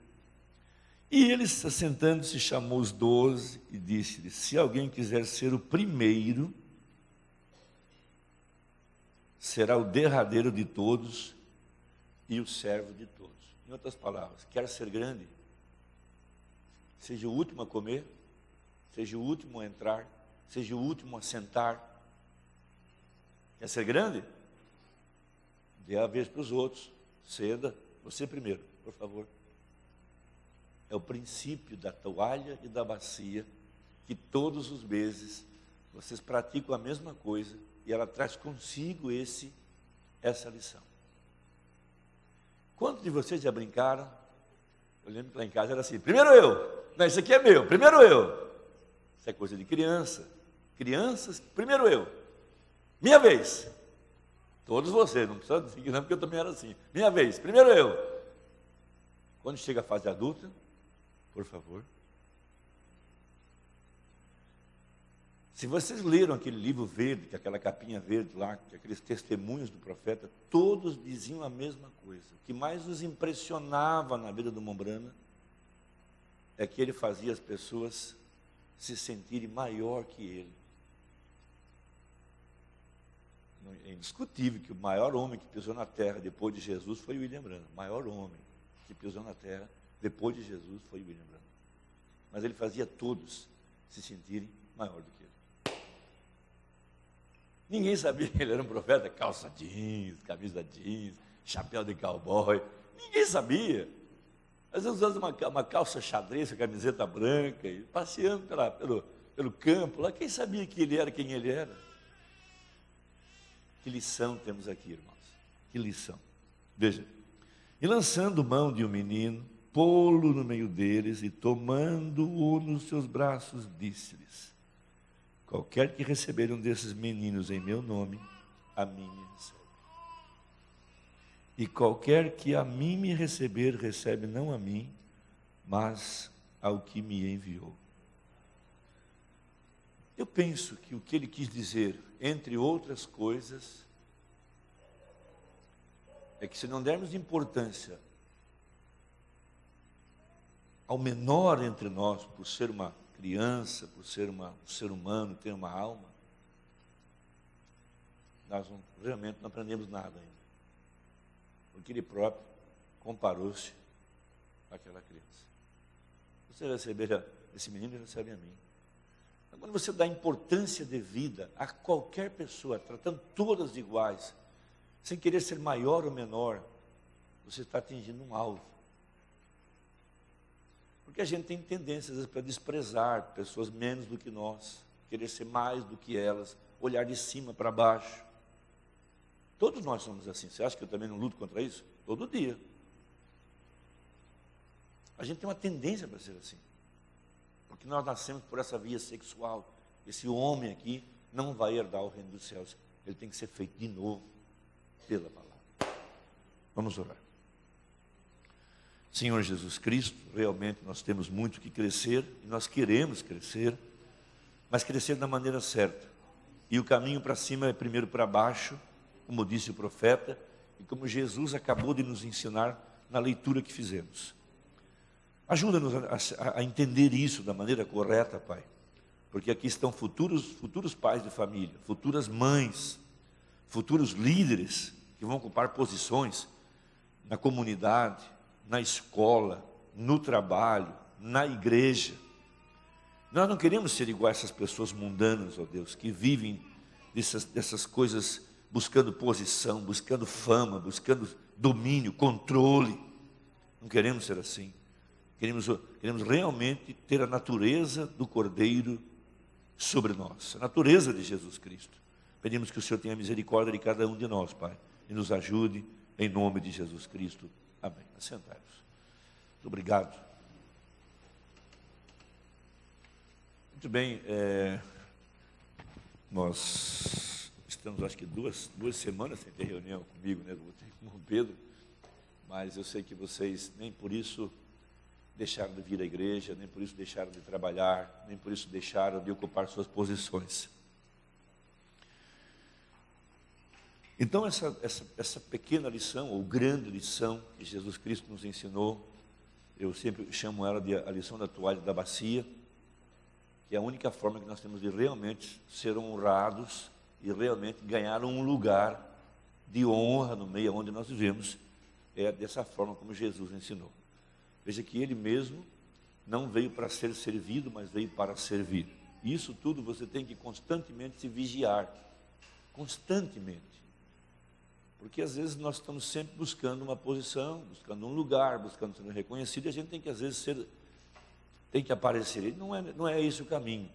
B: E ele, assentando-se, chamou os 12 e disse-lhes: se alguém quiser ser o primeiro, será o derradeiro de todos e o servo de todos. Em outras palavras, quer ser grande? Seja o último a comer, seja o último a entrar, seja o último a sentar. Quer ser grande? Dê a vez para os outros. Ceda, você primeiro, por favor. É o princípio da toalha e da bacia, que todos os meses vocês praticam a mesma coisa e ela traz consigo essa lição. Quantos de vocês já brincaram? Eu lembro que lá em casa era assim: primeiro eu, não, isso aqui é meu, primeiro eu. Isso é coisa de criança. Crianças, primeiro eu. Minha vez. Todos vocês, não precisa dizer não, porque eu também era assim. Minha vez, primeiro eu. Quando chega a fase adulta, por favor. Se vocês leram aquele livro verde, que aquela capinha verde lá, que aqueles testemunhos do profeta, todos diziam a mesma coisa. O que mais nos impressionava na vida do Mombrana é que ele fazia as pessoas se sentirem maior que ele. É indiscutível que o maior homem que pisou na terra depois de Jesus foi o William Branham. O maior homem que pisou na terra depois de Jesus foi o William Branham. Mas ele fazia todos se sentirem maior do que ele. Ninguém sabia que ele era um profeta. Calça jeans, camisa jeans, chapéu de cowboy. Ninguém sabia. Às vezes usando uma calça xadrez, camiseta branca, e passeando pelo campo lá. Quem sabia que ele era quem ele era? Que lição temos aqui, irmãos? Que lição. Veja. E lançando mão de um menino, pô-lo no meio deles e tomando-o nos seus braços, disse-lhes: qualquer que receber um desses meninos em meu nome, a mim me recebe. E qualquer que a mim me receber, recebe não a mim, mas ao que me enviou. Eu penso que o que ele quis dizer, entre outras coisas, é que se não dermos importância ao menor entre nós, por ser uma criança, por ser um ser humano, ter uma alma, nós realmente não aprendemos nada ainda. Porque ele próprio comparou-se àquela criança. Você receber esse menino, recebe a mim. Quando você dá importância devida a qualquer pessoa, tratando todas iguais, sem querer ser maior ou menor, você está atingindo um alvo. Porque a gente tem tendência, às vezes, para desprezar pessoas menos do que nós, querer ser mais do que elas, olhar de cima para baixo. Todos nós somos assim. Você acha que eu também não luto contra isso? Todo dia. A gente tem uma tendência para ser assim. Porque nós nascemos por essa via sexual. Esse homem aqui não vai herdar o reino dos céus. Ele tem que ser feito de novo pela palavra. Vamos orar. Senhor Jesus Cristo, realmente nós temos muito que crescer, e nós queremos crescer, mas crescer da maneira certa. E o caminho para cima é primeiro para baixo, como disse o profeta, e como Jesus acabou de nos ensinar na leitura que fizemos. Ajuda-nos a entender isso da maneira correta, Pai, porque aqui estão futuros pais de família, futuras mães, futuros líderes que vão ocupar posições na comunidade, na escola, no trabalho, na igreja. Nós não queremos ser igual a essas pessoas mundanas, ó Deus, que vivem dessas coisas, buscando posição, buscando fama, buscando domínio, controle. Não queremos ser assim. Queremos realmente ter a natureza do Cordeiro sobre nós, a natureza de Jesus Cristo. Pedimos que o Senhor tenha misericórdia de cada um de nós, Pai, e nos ajude em nome de Jesus Cristo. Amém. Assentai-vos. Muito obrigado. Muito bem, nós estamos, acho que duas semanas sem ter reunião comigo, né? Vou ter com o Pedro, mas eu sei que vocês nem por isso deixaram de vir à igreja, nem por isso deixaram de trabalhar, nem por isso deixaram de ocupar suas posições. Então, essa pequena lição, ou grande lição, que Jesus Cristo nos ensinou, eu sempre chamo ela de a lição da toalha da bacia, que é a única forma que nós temos de realmente ser honrados e realmente ganhar um lugar de honra no meio onde nós vivemos, é dessa forma como Jesus ensinou. Veja que Ele mesmo não veio para ser servido, mas veio para servir. E isso tudo você tem que constantemente se vigiar, constantemente. Porque às vezes nós estamos sempre buscando uma posição, buscando um lugar, buscando ser reconhecido, e a gente tem que às vezes tem que aparecer. Não é esse o caminho.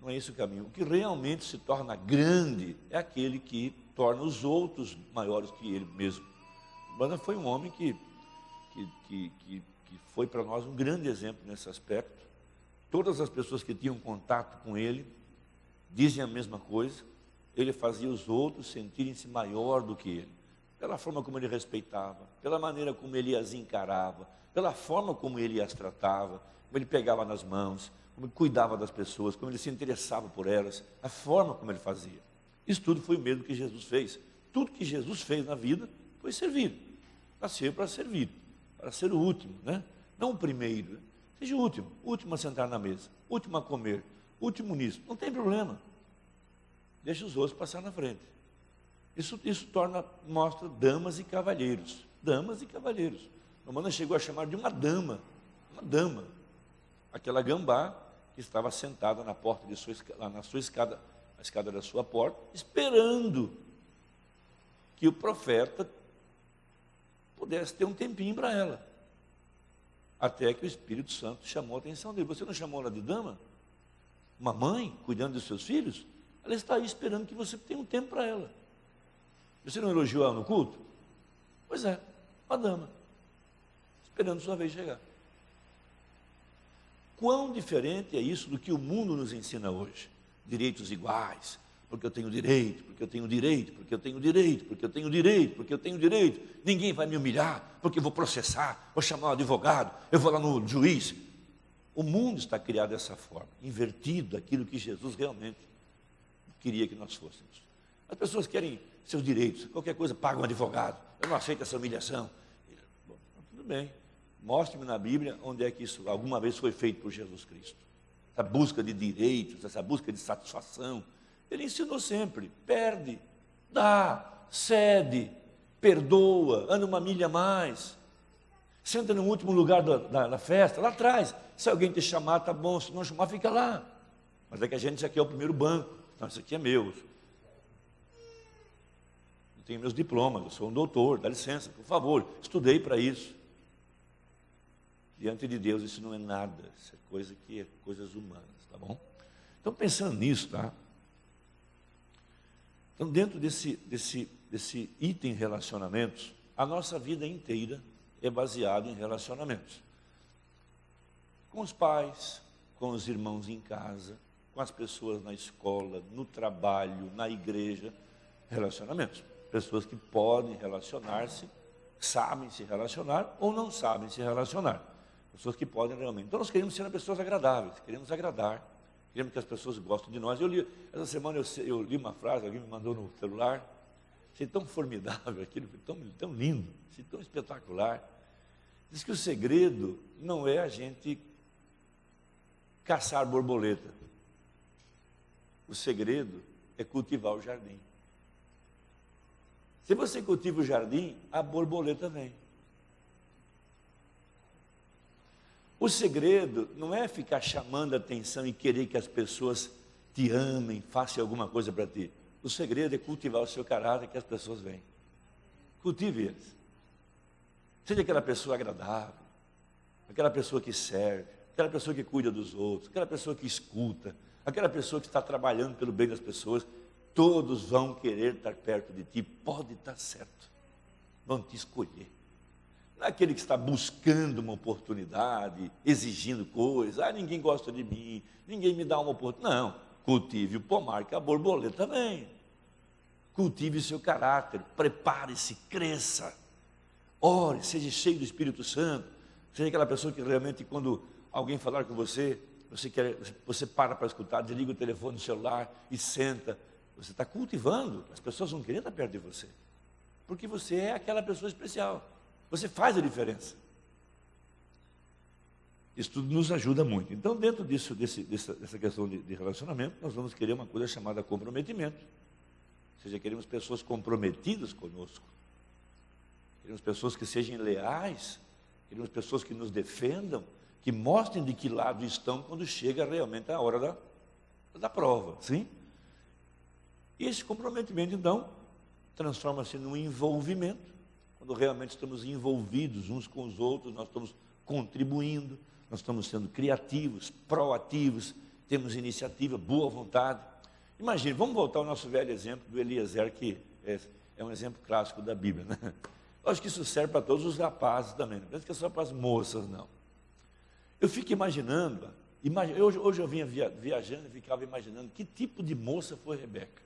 B: Não é esse o caminho. O que realmente se torna grande é aquele que torna os outros maiores que ele mesmo. Urbano foi um homem que foi para nós um grande exemplo nesse aspecto. Todas as pessoas que tinham contato com ele dizem a mesma coisa. Ele fazia os outros sentirem-se maior do que ele, pela forma como ele respeitava, pela maneira como ele as encarava, pela forma como ele as tratava, como ele pegava nas mãos, como ele cuidava das pessoas, como ele se interessava por elas, a forma como ele fazia. Isso tudo foi o mesmo que Jesus fez. Tudo que Jesus fez na vida foi servir, para servir, para ser o último, né? Não o primeiro, seja o último a sentar na mesa, último a comer, último nisso, não tem problema. Deixa os outros passar na frente. Isso mostra damas e cavalheiros. Damas e cavalheiros. Romana chegou a chamar de uma dama. Aquela gambá que estava sentada na porta na sua escada, a escada da sua porta, esperando que o profeta pudesse ter um tempinho para ela. Até que o Espírito Santo chamou a atenção dele. Você não chamou ela de dama? Uma mãe cuidando dos seus filhos? Ela está aí esperando que você tenha um tempo para ela. Você não elogiou ela no culto? Pois é, uma dama, esperando sua vez chegar. Quão diferente é isso do que o mundo nos ensina hoje? Direitos iguais, porque eu tenho direito, porque eu tenho direito, porque eu tenho direito, porque eu tenho direito, porque eu tenho direito. Ninguém vai me humilhar, porque eu vou processar, vou chamar um advogado, eu vou lá no juiz. O mundo está criado dessa forma, invertido daquilo que Jesus realmente queria que nós fôssemos. As pessoas querem seus direitos, qualquer coisa paga um advogado, eu não aceito essa humilhação. Bom, tudo bem, mostre-me na Bíblia onde é que isso alguma vez foi feito por Jesus Cristo. Essa busca de direitos, essa busca de satisfação, ele ensinou sempre, perde, dá, cede, perdoa, anda uma milha a mais, senta no último lugar da festa, lá atrás, se alguém te chamar, tá bom, se não chamar, fica lá. Mas é que a gente, isso aqui é o primeiro banco. Não, isso aqui é meu. Eu tenho meus diplomas, eu sou um doutor, dá licença, por favor, estudei para isso. Diante de Deus isso não é nada, isso é coisas humanas, tá bom? Então pensando nisso, tá? Então dentro desse item relacionamentos, a nossa vida inteira é baseada em relacionamentos. Com os pais, com os irmãos em casa, com as pessoas na escola, no trabalho, na igreja, relacionamentos. Pessoas que podem relacionar-se, sabem se relacionar ou não sabem se relacionar. Pessoas que podem realmente. Então nós queremos ser pessoas agradáveis, queremos agradar, queremos que as pessoas gostem de nós. Essa semana eu li uma frase, alguém me mandou no celular, achei tão formidável aquilo, tão lindo, achei tão espetacular. Diz que o segredo não é a gente caçar borboleta. O segredo é cultivar o jardim. Se você cultiva o jardim, a borboleta vem. O segredo não é ficar chamando a atenção e querer que as pessoas te amem, façam alguma coisa para ti. O segredo é cultivar o seu caráter, que as pessoas veem. Cultive eles. Seja aquela pessoa agradável, aquela pessoa que serve, aquela pessoa que cuida dos outros, aquela pessoa que escuta, aquela pessoa que está trabalhando pelo bem das pessoas. Todos vão querer estar perto de ti, pode estar certo. Vão te escolher. Não é aquele que está buscando uma oportunidade, exigindo coisas. Ninguém gosta de mim, ninguém me dá uma oportunidade. Não, cultive o pomar que a borboleta vem. Cultive o seu caráter, prepare-se, cresça. Ore, seja cheio do Espírito Santo. Seja aquela pessoa que realmente, quando alguém falar com você, você para escutar, desliga o telefone, o celular e senta. Você está cultivando, as pessoas vão querer estar perto de você. Porque você é aquela pessoa especial. Você faz a diferença. Isso tudo nos ajuda muito. Então, dentro dessa questão de relacionamento, nós vamos querer uma coisa chamada comprometimento. Ou seja, queremos pessoas comprometidas conosco. Queremos pessoas que sejam leais. Queremos pessoas que nos defendam, que mostrem de que lado estão quando chega realmente a hora da prova. Sim? E esse comprometimento, então, transforma-se num envolvimento. Quando realmente estamos envolvidos uns com os outros, nós estamos contribuindo, nós estamos sendo criativos, proativos, temos iniciativa, boa vontade. Imagine, vamos voltar ao nosso velho exemplo do Eliezer, que é um exemplo clássico da Bíblia, né? Eu acho que isso serve para todos os rapazes também, não penso que é só para as moças, não. Eu fico imaginando, hoje eu vinha viajando e ficava imaginando que tipo de moça foi Rebeca.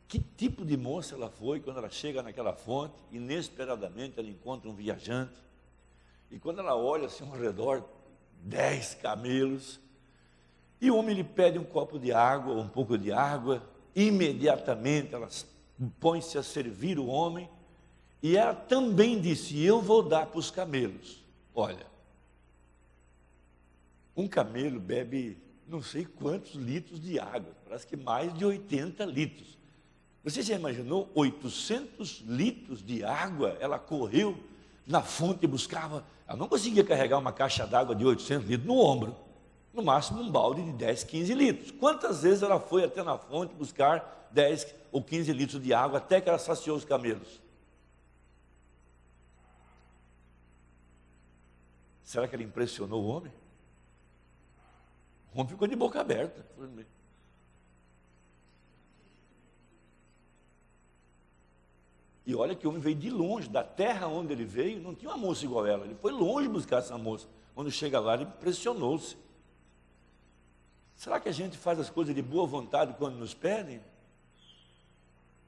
B: Que tipo de moça ela foi quando ela chega naquela fonte, inesperadamente ela encontra um viajante, e quando ela olha assim ao redor, 10 camelos, e o homem lhe pede um copo de água, um pouco de água, imediatamente ela põe-se a servir o homem, e ela também disse, eu vou dar para os camelos. Olha, um camelo bebe não sei quantos litros de água, parece que mais de 80 litros. Você já imaginou 800 litros de água? Ela correu na fonte e buscava. Ela não conseguia carregar uma caixa d'água de 800 litros no ombro. No máximo um balde de 10, 15 litros. Quantas vezes ela foi até na fonte buscar 10 ou 15 litros de água até que ela saciou os camelos? Será que ela impressionou o homem? O homem ficou de boca aberta. E olha que o homem veio de longe, da terra onde ele veio, não tinha uma moça igual a ela. Ele foi longe buscar essa moça. Quando chega lá, ele impressionou-se. Será que a gente faz as coisas de boa vontade quando nos pedem?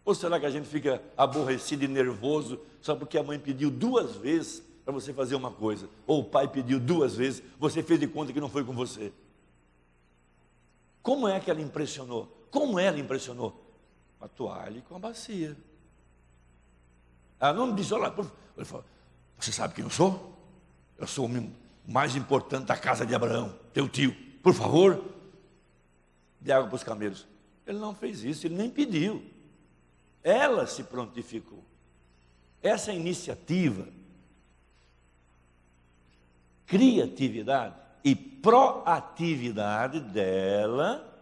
B: Ou será que a gente fica aborrecido e nervoso só porque a mãe pediu 2 vezes para você fazer uma coisa? Ou o pai pediu 2 vezes, você fez de conta que não foi com você? Como é que ela impressionou? Como ela impressionou? Com a toalha e com a bacia. Ela não disse, olha, ele falou, você sabe quem eu sou? Eu sou o homem mais importante da casa de Abraão, teu tio. Por favor, dê água para os camelos. Ele não fez isso, ele nem pediu. Ela se prontificou. Essa iniciativa, criatividade e proatividade dela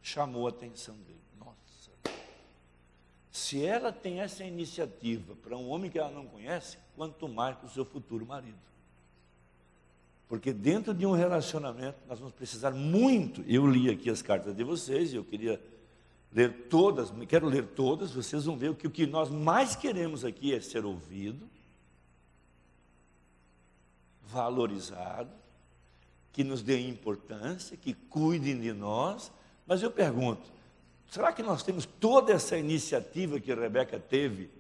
B: chamou a atenção dele. Se ela tem essa iniciativa para um homem que ela não conhece, quanto mais para o seu futuro marido. Porque dentro de um relacionamento, nós vamos precisar muito. Eu li aqui as cartas de vocês, eu queria ler todas, quero ler todas, vocês vão ver que o que nós mais queremos aqui é ser ouvido, valorizado, que nos dê importância, que cuidem de nós. Mas eu pergunto, será que nós temos toda essa iniciativa que a Rebeca teve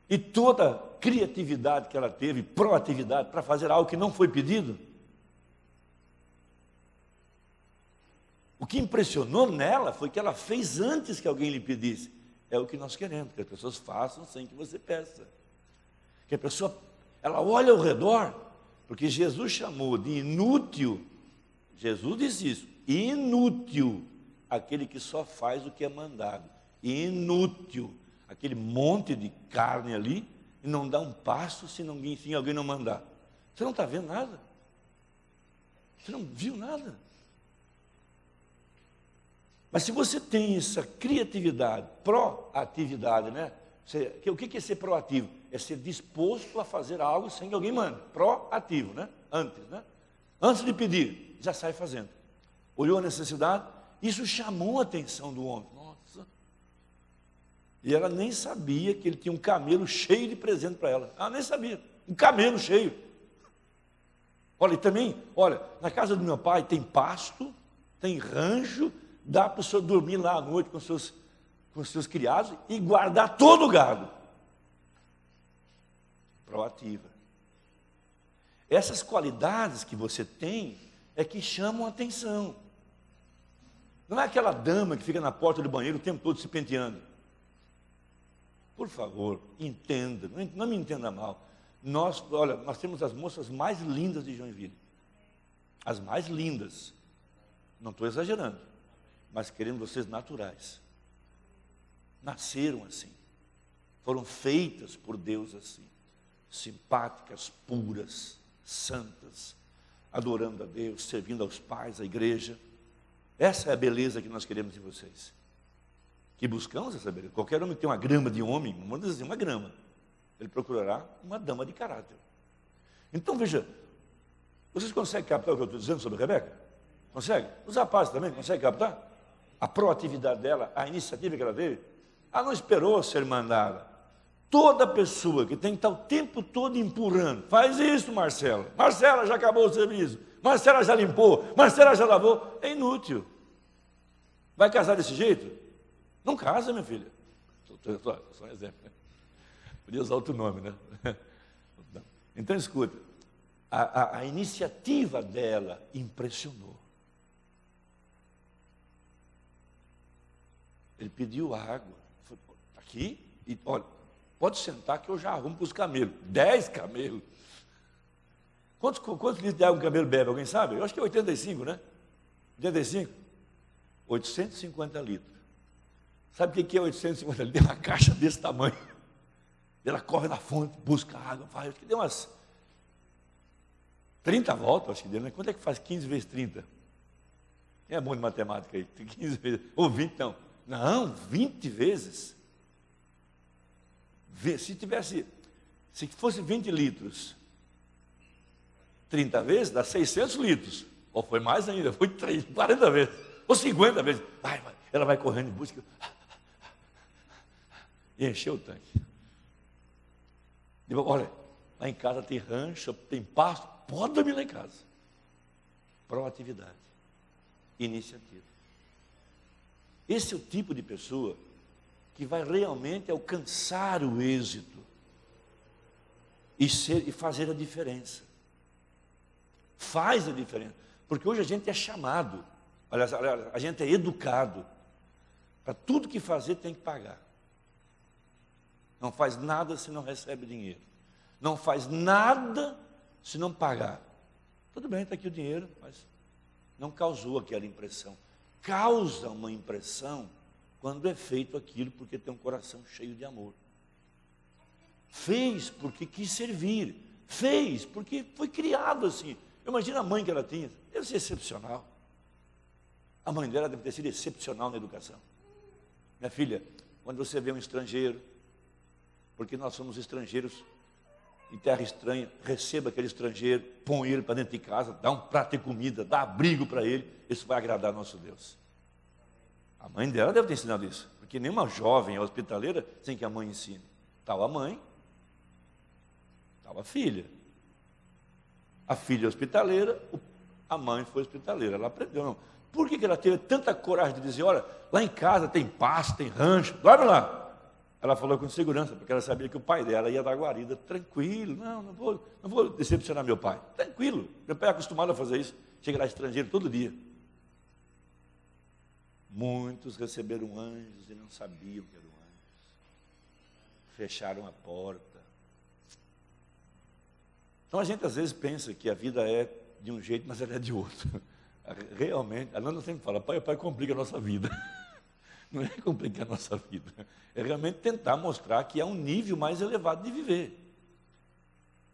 B: e toda a criatividade que ela teve, proatividade para fazer algo que não foi pedido? O que impressionou nela foi que ela fez antes que alguém lhe pedisse. É o que nós queremos, que as pessoas façam sem que você peça. Que a pessoa, ela olha ao redor, porque Jesus chamou de inútil, Jesus disse isso, inútil, aquele que só faz o que é mandado. Inútil, aquele monte de carne ali, e não dá um passo se alguém não mandar. Você não está vendo nada? Você não viu nada? Mas se você tem essa criatividade, proatividade, né? O que é ser proativo? É ser disposto a fazer algo sem que alguém mande. Proativo, né? Antes, né? Antes de pedir, já sai fazendo. Olhou a necessidade, isso chamou a atenção do homem. Nossa! E ela nem sabia que ele tinha um camelo cheio de presente para ela. Ela nem sabia. Um camelo cheio. Olha, e também, olha, na casa do meu pai tem pasto, tem rancho, dá para o senhor dormir lá à noite com os seus criados e guardar todo o gado. Proativa. Essas qualidades que você tem é que chamam a atenção. Não é aquela dama que fica na porta do banheiro o tempo todo se penteando. Por favor, entenda, não me entenda mal. Nós temos as moças mais lindas de Joinville. As mais lindas. Não estou exagerando, mas querendo vocês naturais. Nasceram assim. Foram feitas por Deus assim. Simpáticas, puras, santas, adorando a Deus, servindo aos pais, à igreja. Essa é a beleza que nós queremos em vocês. Que buscamos essa beleza. Qualquer homem que tem uma grama de homem, vamos dizer uma grama, ele procurará uma dama de caráter. Então veja, vocês conseguem captar o que eu estou dizendo sobre a Rebeca? Consegue? Os rapazes também conseguem captar? A proatividade dela, a iniciativa que ela teve. Ela não esperou ser mandada. Toda pessoa que tem que estar o tempo todo empurrando, faz isso, Marcela. Marcela já acabou o serviço. Marcela já limpou. Marcela já lavou. É inútil. Vai casar desse jeito? Não casa, minha filha. Só um exemplo. Podia usar outro nome, né? Então, escuta. A iniciativa dela impressionou. Ele pediu água. Falei, aqui, e olha, pode sentar que eu já arrumo para os camelos. 10 camelos. Quantos litros de água um camelo bebe? Alguém sabe? Eu acho que é 85, né? 85? 850 litros. Sabe o que é 850 litros? Tem uma caixa desse tamanho. Ela corre na fonte, busca água, faz. Acho que deu umas 30 voltas, acho que deu, né? Quanto é que faz 15 vezes 30? Quem é bom de matemática aí? 15 vezes, ou 20 não. Não, 20 vezes. Se fosse 20 litros, 30 vezes, dá 600 litros. Ou foi mais ainda, foi 40 vezes, ou 50 vezes. Ela vai correndo em busca. E encheu o tanque. Olha, lá em casa tem rancho, tem pasto, pode dormir lá em casa. Proatividade, iniciativa. Esse é o tipo de pessoa que vai realmente alcançar o êxito e fazer a diferença. Faz a diferença. Porque hoje a gente é chamado, aliás, a gente é educado, para tudo que fazer tem que pagar. Não faz nada se não recebe dinheiro. Não faz nada se não pagar. Tudo bem, está aqui o dinheiro, mas não causou aquela impressão. Causa uma impressão quando é feito aquilo porque tem um coração cheio de amor. Fez porque quis servir. Fez porque foi criado assim. Imagina a mãe que ela tinha. Deve ser excepcional. A mãe dela deve ter sido excepcional na educação. Minha filha, quando você vê um estrangeiro, porque nós somos estrangeiros em terra estranha, receba aquele estrangeiro, põe ele para dentro de casa, dá um prato de comida, dá abrigo para ele, isso vai agradar nosso Deus. A mãe dela deve ter ensinado isso, porque nenhuma jovem hospitaleira sem que a mãe ensine. Tal a mãe, tal a filha. A filha hospitaleira, a mãe foi hospitaleira, ela aprendeu. Não. Por que ela teve tanta coragem de dizer, olha, lá em casa tem pasto, tem rancho, dorme lá. Ela falou com segurança, porque ela sabia que o pai dela ia dar guarida, tranquilo, não vou decepcionar meu pai, tranquilo, meu pai é acostumado a fazer isso, chega lá estrangeiro todo dia. Muitos receberam anjos e não sabiam que eram anjos, fecharam a porta. Então a gente às vezes pensa que a vida é de um jeito, mas ela é de outro. Realmente, a Nanda sempre fala, pai complica a nossa vida. Não é complicar a nossa vida, é realmente tentar mostrar que há um nível mais elevado de viver.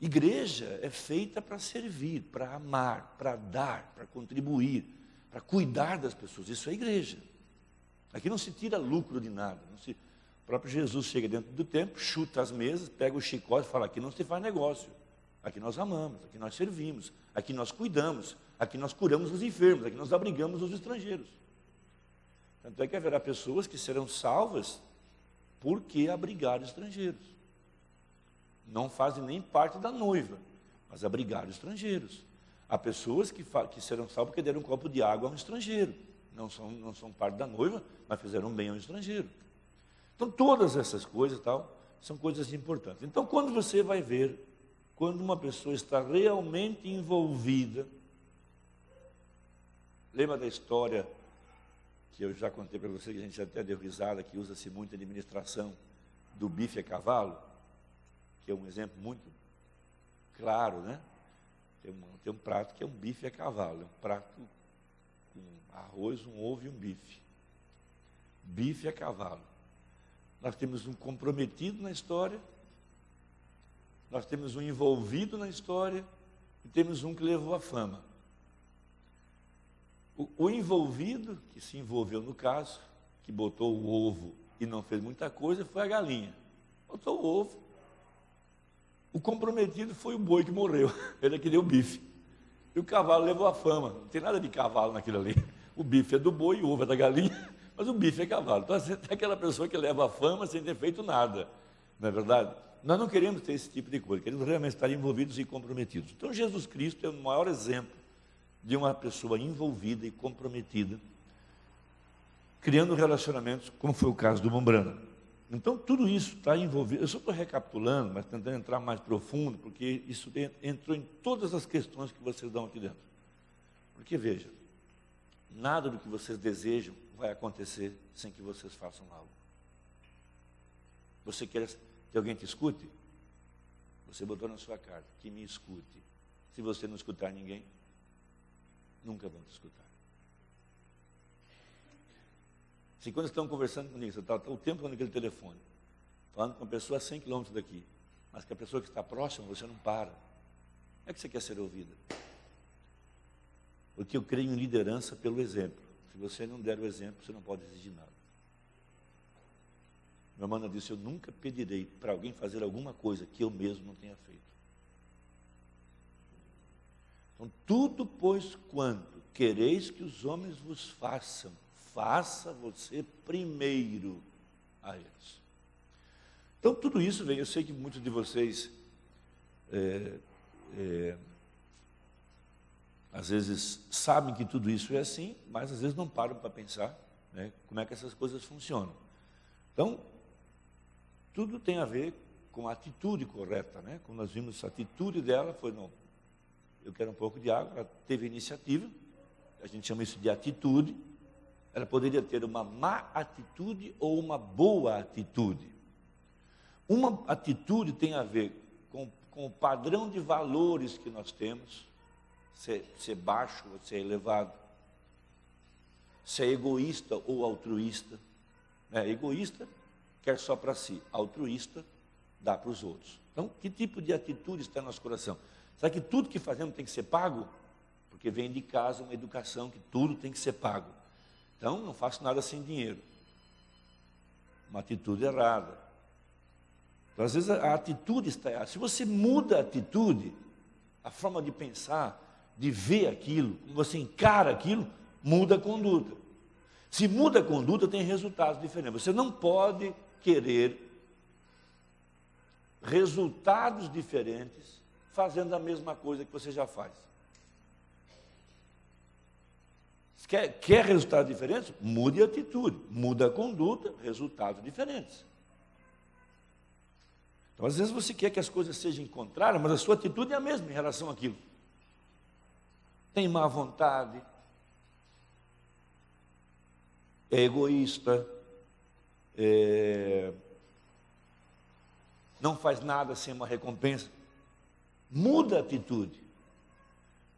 B: Igreja é feita para servir, para amar, para dar, para contribuir, para cuidar das pessoas. Isso é igreja. Aqui não se tira lucro de nada. O próprio Jesus chega dentro do templo, chuta as mesas, pega o chicote e fala: aqui não se faz negócio. Aqui nós amamos, aqui nós servimos, aqui nós cuidamos, aqui nós curamos os enfermos, aqui nós abrigamos os estrangeiros. Tanto é que haverá pessoas que serão salvas porque abrigaram estrangeiros. Não fazem nem parte da noiva, mas abrigaram estrangeiros. Há pessoas que serão salvas porque deram um copo de água a um estrangeiro. Não são parte da noiva, mas fizeram bem ao estrangeiro. Então, todas essas coisas são coisas importantes. Então, quando você vai ver, quando uma pessoa está realmente envolvida, lembra da história que eu já contei para você, que a gente até deu risada, que usa-se muito em administração, do bife a cavalo, que é um exemplo muito claro, né? Tem um prato que é um bife a cavalo, é um prato com arroz, um ovo e um bife. Bife a cavalo. Nós temos um comprometido na história, nós temos um envolvido na história e temos um que levou a fama. O envolvido, que se envolveu no caso, que botou o ovo e não fez muita coisa, foi a galinha. Botou o ovo. O comprometido foi o boi que morreu. Ele é que deu o bife. E o cavalo levou a fama. Não tem nada de cavalo naquilo ali. O bife é do boi, o ovo é da galinha, mas o bife é cavalo. Então, é aquela pessoa que leva a fama sem ter feito nada. Não é verdade? Nós não queremos ter esse tipo de coisa. Queremos realmente estar envolvidos e comprometidos. Então, Jesus Cristo é o maior exemplo de uma pessoa envolvida e comprometida, criando relacionamentos, como foi o caso do Mombrana. Então, tudo isso está envolvido. Eu só estou recapitulando, mas tentando entrar mais profundo, porque isso entrou em todas as questões que vocês dão aqui dentro. Porque, veja, nada do que vocês desejam vai acontecer sem que vocês façam algo. Você quer que alguém te escute? Você botou na sua carta, que me escute. Se você não escutar ninguém, nunca vão te escutar. Se quando estão conversando comigo, você está o tempo naquele telefone, falando com uma pessoa a 100 km daqui, mas que a pessoa que está próxima, você não para. Como é que você quer ser ouvida? Porque eu creio em liderança pelo exemplo. Se você não der o exemplo, você não pode exigir nada. Meu irmão disse: eu nunca pedirei para alguém fazer alguma coisa que eu mesmo não tenha feito. Então, tudo, pois, quanto quereis que os homens vos façam, faça você primeiro a eles. Então, tudo isso vem. Eu sei que muitos de vocês, às vezes, sabem que tudo isso é assim, mas às vezes não param para pensar, né, como é que essas coisas funcionam. Então, tudo tem a ver com a atitude correta, né? Como nós vimos, a atitude dela foi: não, eu quero um pouco de água. Ela teve iniciativa, a gente chama isso de atitude. Ela poderia ter uma má atitude ou uma boa atitude. Uma atitude tem a ver com o padrão de valores que nós temos, ser baixo ou ser elevado, ser egoísta ou altruísta. Egoísta quer só para si, altruísta dá para os outros. Então, que tipo de atitude está no nosso coração? Será que tudo que fazemos tem que ser pago? Porque vem de casa uma educação que tudo tem que ser pago. Então, não faço nada sem dinheiro. Uma atitude errada. Então, às vezes, a atitude está errada. Se você muda a atitude, a forma de pensar, de ver aquilo, como você encara aquilo, muda a conduta. Se muda a conduta, tem resultados diferentes. Você não pode querer resultados diferentes fazendo a mesma coisa que você já faz. Quer resultados diferentes? Mude a atitude. Muda a conduta, resultados diferentes. Então, às vezes você quer que as coisas sejam contrárias, mas a sua atitude é a mesma em relação àquilo. Tem má vontade, é egoísta, não faz nada sem uma recompensa. Muda a atitude.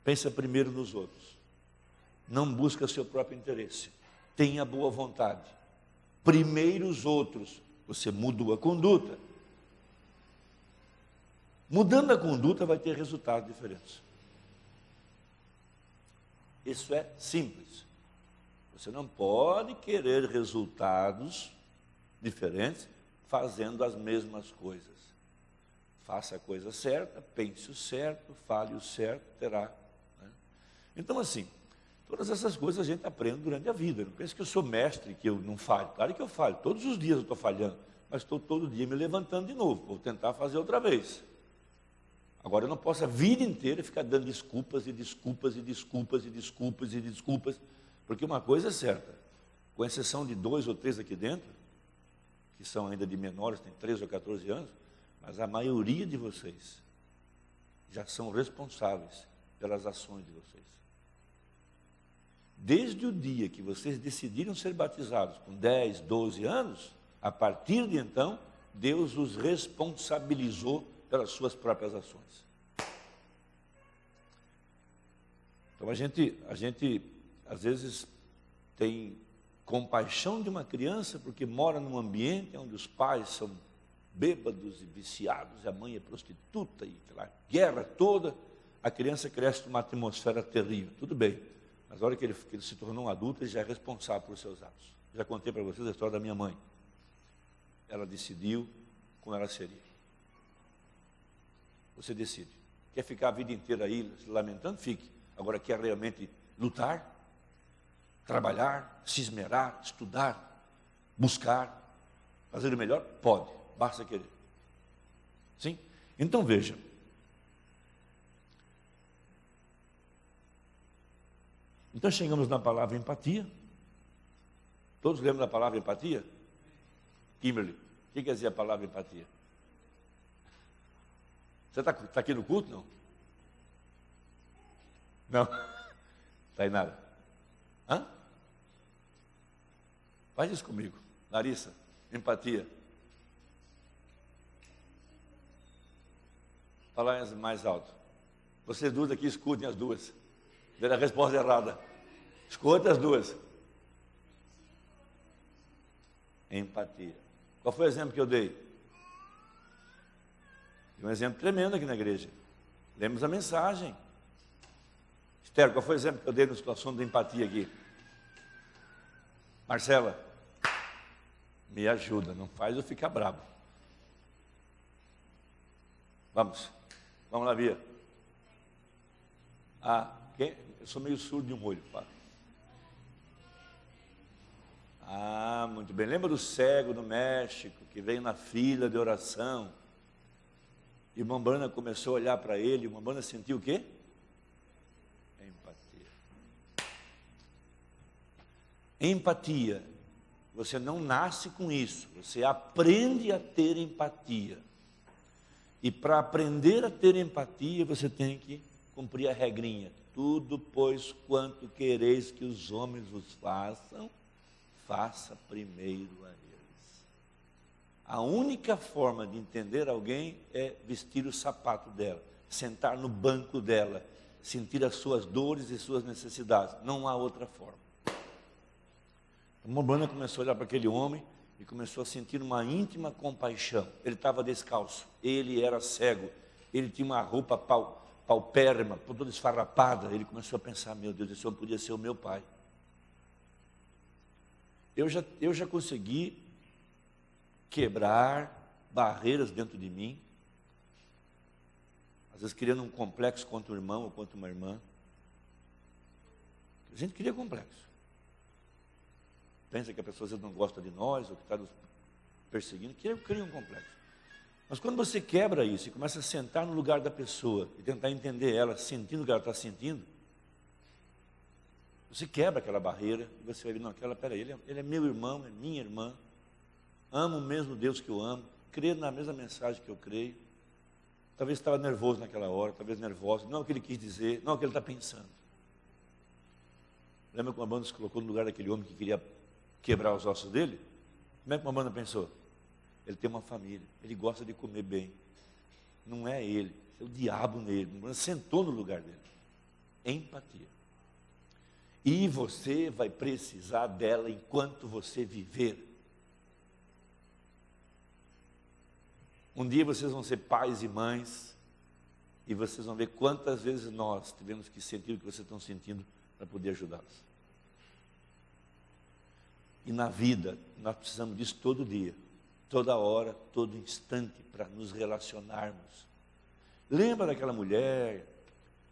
B: Pensa primeiro nos outros. Não busca seu próprio interesse. Tenha boa vontade. Primeiro os outros. Você mudou a conduta. Mudando a conduta vai ter resultados diferentes. Isso é simples. Você não pode querer resultados diferentes fazendo as mesmas coisas. Faça a coisa certa, pense o certo, fale o certo, terá. Né? Então, assim, todas essas coisas a gente aprende durante a vida. Não pense que eu sou mestre, que eu não falho. Claro que eu falho. Todos os dias eu estou falhando. Mas estou todo dia me levantando de novo. Vou tentar fazer outra vez. Agora eu não posso a vida inteira ficar dando desculpas e desculpas e desculpas e desculpas e desculpas. Porque uma coisa é certa. Com exceção de 2 ou 3 aqui dentro, que são ainda de menores, tem 13 ou 14 anos, mas a maioria de vocês já são responsáveis pelas ações de vocês. Desde o dia que vocês decidiram ser batizados com 10, 12 anos, a partir de então, Deus os responsabilizou pelas suas próprias ações. Então a gente às vezes tem compaixão de uma criança porque mora num ambiente onde os pais são bêbados e viciados, e a mãe é prostituta, e aquela guerra toda, a criança cresce numa atmosfera terrível. Tudo bem, mas na hora que ele se tornou um adulto, ele já é responsável por seus atos. Já contei para vocês a história da minha mãe. Ela decidiu como ela seria. Você decide. Quer ficar a vida inteira aí se lamentando? Fique. Agora quer realmente lutar, trabalhar, se esmerar, estudar, buscar, fazer o melhor? Pode. Basta querer. Sim? Então veja. Então chegamos na palavra empatia. Todos lembram da palavra empatia? Kimberly, o que quer dizer a palavra empatia? Você está aqui no culto, não? Não? Está aí nada? Hã? Faz isso comigo. Larissa, empatia. Falar mais alto. Vocês duas aqui escutem as duas. Deram a resposta errada. Escutem as duas. Empatia. Qual foi o exemplo que eu dei? Um exemplo tremendo aqui na igreja. Lemos a mensagem. Esther, qual foi o exemplo que eu dei na situação de empatia aqui? Marcela, me ajuda, não faz eu ficar bravo. Vamos lá, Bia. Eu sou meio surdo de um olho, pá. Muito bem. Lembra do cego do México, que veio na fila de oração? E Mambana começou a olhar para ele, e Mambana sentiu o quê? Empatia. Empatia. Você não nasce com isso, você aprende a ter empatia. E para aprender a ter empatia, você tem que cumprir a regrinha. Tudo, pois, quanto quereis que os homens vos façam, faça primeiro a eles. A única forma de entender alguém é vestir o sapato dela, sentar no banco dela, sentir as suas dores e suas necessidades. Não há outra forma. Uma banda começou a olhar para aquele homem e começou a sentir uma íntima compaixão. Ele estava descalço, ele era cego, ele tinha uma roupa paupérrima, toda esfarrapada. Ele começou a pensar, meu Deus, esse homem podia ser o meu pai. Eu já consegui quebrar barreiras dentro de mim, às vezes criando um complexo contra um irmão ou contra uma irmã. A gente cria complexo. Pensa que a pessoa às vezes não gosta de nós, ou que está nos perseguindo, cria um complexo. Mas quando você quebra isso e começa a sentar no lugar da pessoa e tentar entender ela, sentindo o que ela está sentindo, você quebra aquela barreira e você vai ver, não, peraí, ele é meu irmão, é minha irmã, amo o mesmo Deus que eu amo, creio na mesma mensagem que eu creio. Talvez estava nervoso naquela hora, talvez nervoso, não é o que ele quis dizer, não é o que ele está pensando. Lembra quando a banda se colocou no lugar daquele homem que queria quebrar os ossos dele? Como é que uma banda pensou? Ele tem uma família, ele gosta de comer bem. Não é ele, é o diabo nele. Ele sentou no lugar dele. Empatia. E você vai precisar dela enquanto você viver. Um dia vocês vão ser pais e mães, E vocês vão ver quantas vezes nós tivemos que sentir o que vocês estão sentindo para poder ajudá-los. E na vida, nós precisamos disso todo dia, toda hora, todo instante, para nos relacionarmos. Lembra daquela mulher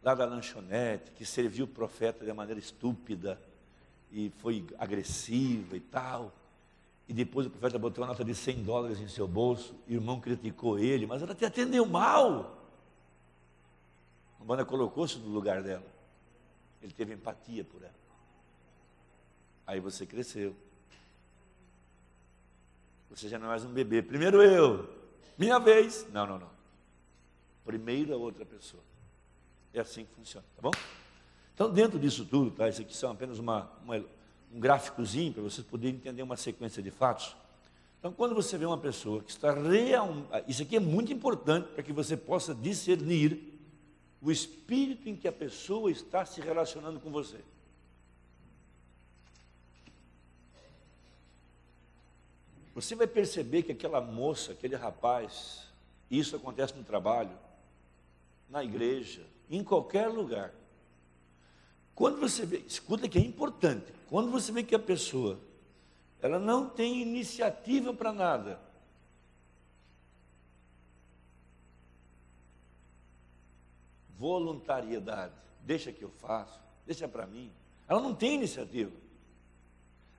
B: lá da lanchonete, que serviu o profeta de maneira estúpida, e foi agressiva e tal, e depois o profeta botou uma nota de $100 em seu bolso, e o irmão criticou ele, mas ela te atendeu mal. A banda colocou-se no lugar dela, ele teve empatia por ela. Aí você cresceu, você já não é mais um bebê. Primeiro eu, minha vez. Não. Primeiro a outra pessoa. É assim que funciona, tá bom? Então, dentro disso tudo, tá? Isso aqui são apenas um gráficozinho para vocês poderem entender uma sequência de fatos. Então, quando você vê uma pessoa que está isso aqui é muito importante para que você possa discernir o espírito em que a pessoa está se relacionando com você. Você vai perceber que aquela moça, aquele rapaz, isso acontece no trabalho, na igreja, em qualquer lugar. Quando você vê, escuta que é importante, quando você vê que a pessoa, ela não tem iniciativa para nada, voluntariedade, deixa que eu faço, deixa para mim, ela não tem iniciativa,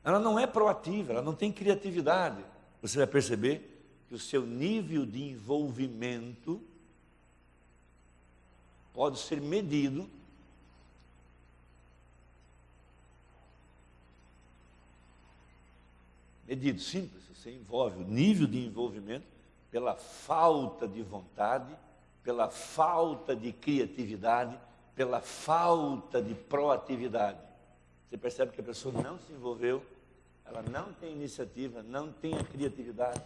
B: ela não é proativa, ela não tem criatividade, você vai perceber que o seu nível de envolvimento pode ser medido simples, você envolve o nível de envolvimento pela falta de vontade, pela falta de criatividade, pela falta de proatividade. Você percebe que a pessoa não se envolveu, ela não tem iniciativa, não tem a criatividade.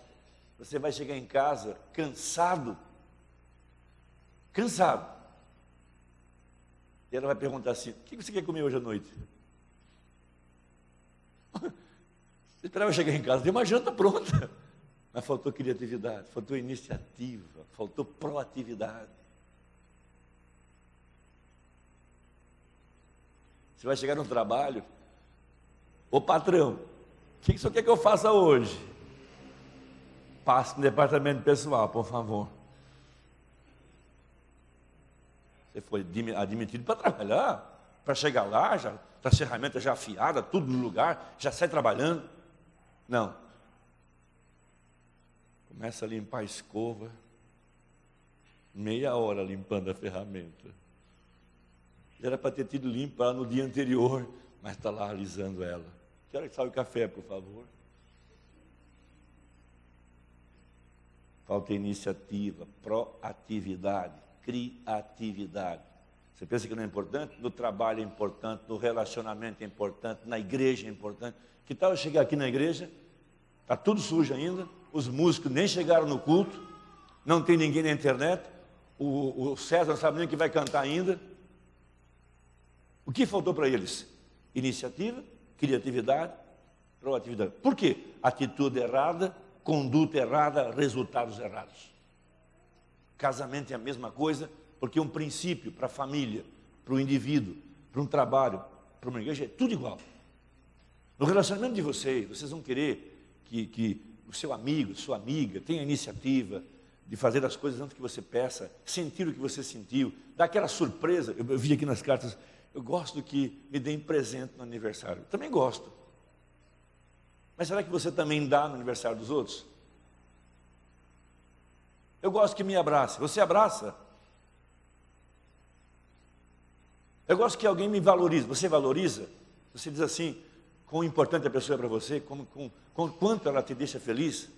B: Você vai chegar em casa cansado. E ela vai perguntar assim: o que você quer comer hoje à noite? Você esperava chegar em casa, tem uma janta pronta. Mas faltou criatividade, faltou iniciativa, faltou proatividade. Você vai chegar no trabalho: ô patrão, o que o senhor quer que eu faça hoje? Passe no departamento pessoal, por favor. Você foi admitido para trabalhar, para chegar lá, já está a ferramenta já afiada, tudo no lugar, já sai trabalhando. Não. Começa a limpar a escova, meia hora limpando a ferramenta. Era para ter tido limpo lá no dia anterior, mas está lá alisando ela. Quero que salve o café, por favor. Falta iniciativa, proatividade, criatividade. Você pensa que não é importante? No trabalho é importante, no relacionamento é importante, na igreja é importante. Que tal eu chegar aqui na igreja? Está tudo sujo ainda, os músicos nem chegaram no culto, não tem ninguém na internet, o César não sabe nem o que vai cantar ainda. O que faltou para eles? Iniciativa, criatividade, proatividade. Por quê? Atitude errada, conduta errada, resultados errados. Casamento é a mesma coisa, porque um princípio para a família, para o indivíduo, para um trabalho, para uma igreja, é tudo igual. No relacionamento de vocês vão querer que o seu amigo, sua amiga, tenha iniciativa de fazer as coisas antes que você peça, sentir o que você sentiu, dar aquela surpresa. Eu vi aqui nas cartas, eu gosto que me deem presente no aniversário. Eu também gosto. Mas será que você também dá no aniversário dos outros? Eu gosto que me abrace. Você abraça? Eu gosto que alguém me valorize. Você valoriza? Você diz assim, quão importante a pessoa é para você, com quanto ela te deixa feliz?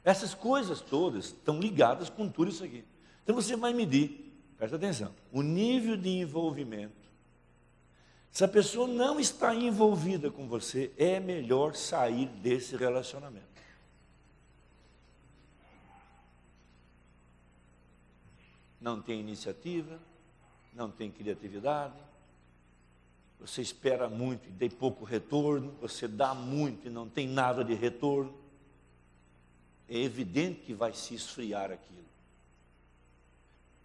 B: Essas coisas todas estão ligadas com tudo isso aqui. Então você vai medir, presta atenção, o nível de envolvimento. Se a pessoa não está envolvida com você, é melhor sair desse relacionamento. Não tem iniciativa, não tem criatividade, você espera muito e tem pouco retorno, você dá muito e não tem nada de retorno. É evidente que vai se esfriar aquilo.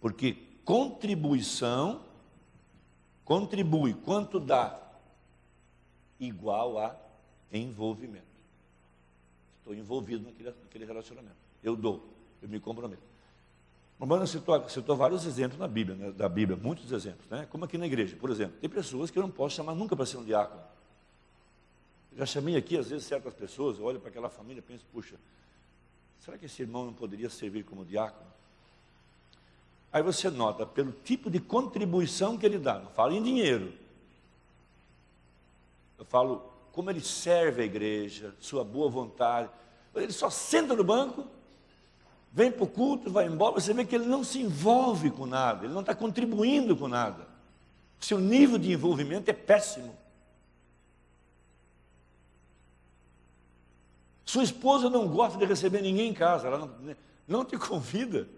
B: Porque contribuição, contribui, quanto dá? Igual a envolvimento. Estou envolvido naquele relacionamento. Eu dou, eu me comprometo. O Romano citou vários exemplos na Bíblia, né? Da Bíblia, muitos exemplos, né? Como aqui na igreja, por exemplo. Tem pessoas que eu não posso chamar nunca para ser um diácono. Eu já chamei aqui, às vezes, certas pessoas, eu olho para aquela família e penso, puxa, será que esse irmão não poderia servir como diácono? Aí você nota, pelo tipo de contribuição que ele dá, não falo em dinheiro, eu falo como ele serve a igreja, sua boa vontade. Ele só senta no banco, vem para o culto, vai embora, você vê que ele não se envolve com nada, ele não está contribuindo com nada. Seu nível de envolvimento é péssimo. Sua esposa não gosta de receber ninguém em casa, ela não te convida.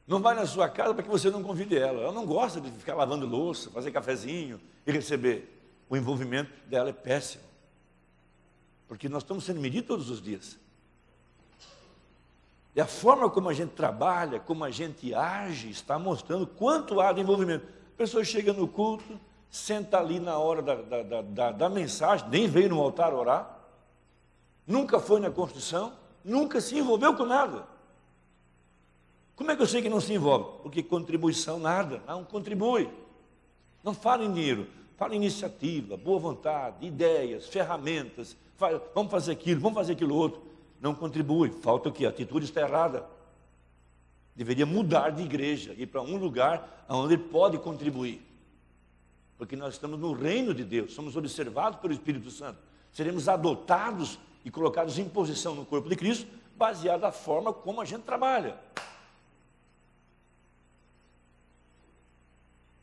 B: Não vai na sua casa para que você não convide ela. Ela não gosta de ficar lavando louça, fazer cafezinho e receber. O envolvimento dela é péssimo. Porque nós estamos sendo medidos todos os dias. E a forma como a gente trabalha, como a gente age, está mostrando quanto há de envolvimento. A pessoa chega no culto, senta ali na hora da mensagem, nem veio no altar orar, nunca foi na construção, nunca se envolveu com nada. Como é que eu sei que não se envolve? Porque contribuição nada, não contribui. Não fala em dinheiro, fala em iniciativa, boa vontade, ideias, ferramentas, vamos fazer aquilo, vamos fazer aquilo outro. Não contribui, falta o quê? A atitude está errada. Deveria mudar de igreja, ir para um lugar onde ele pode contribuir. Porque nós estamos no reino de Deus, somos observados pelo Espírito Santo. Seremos adotados e colocados em posição no corpo de Cristo, baseado na forma como a gente trabalha.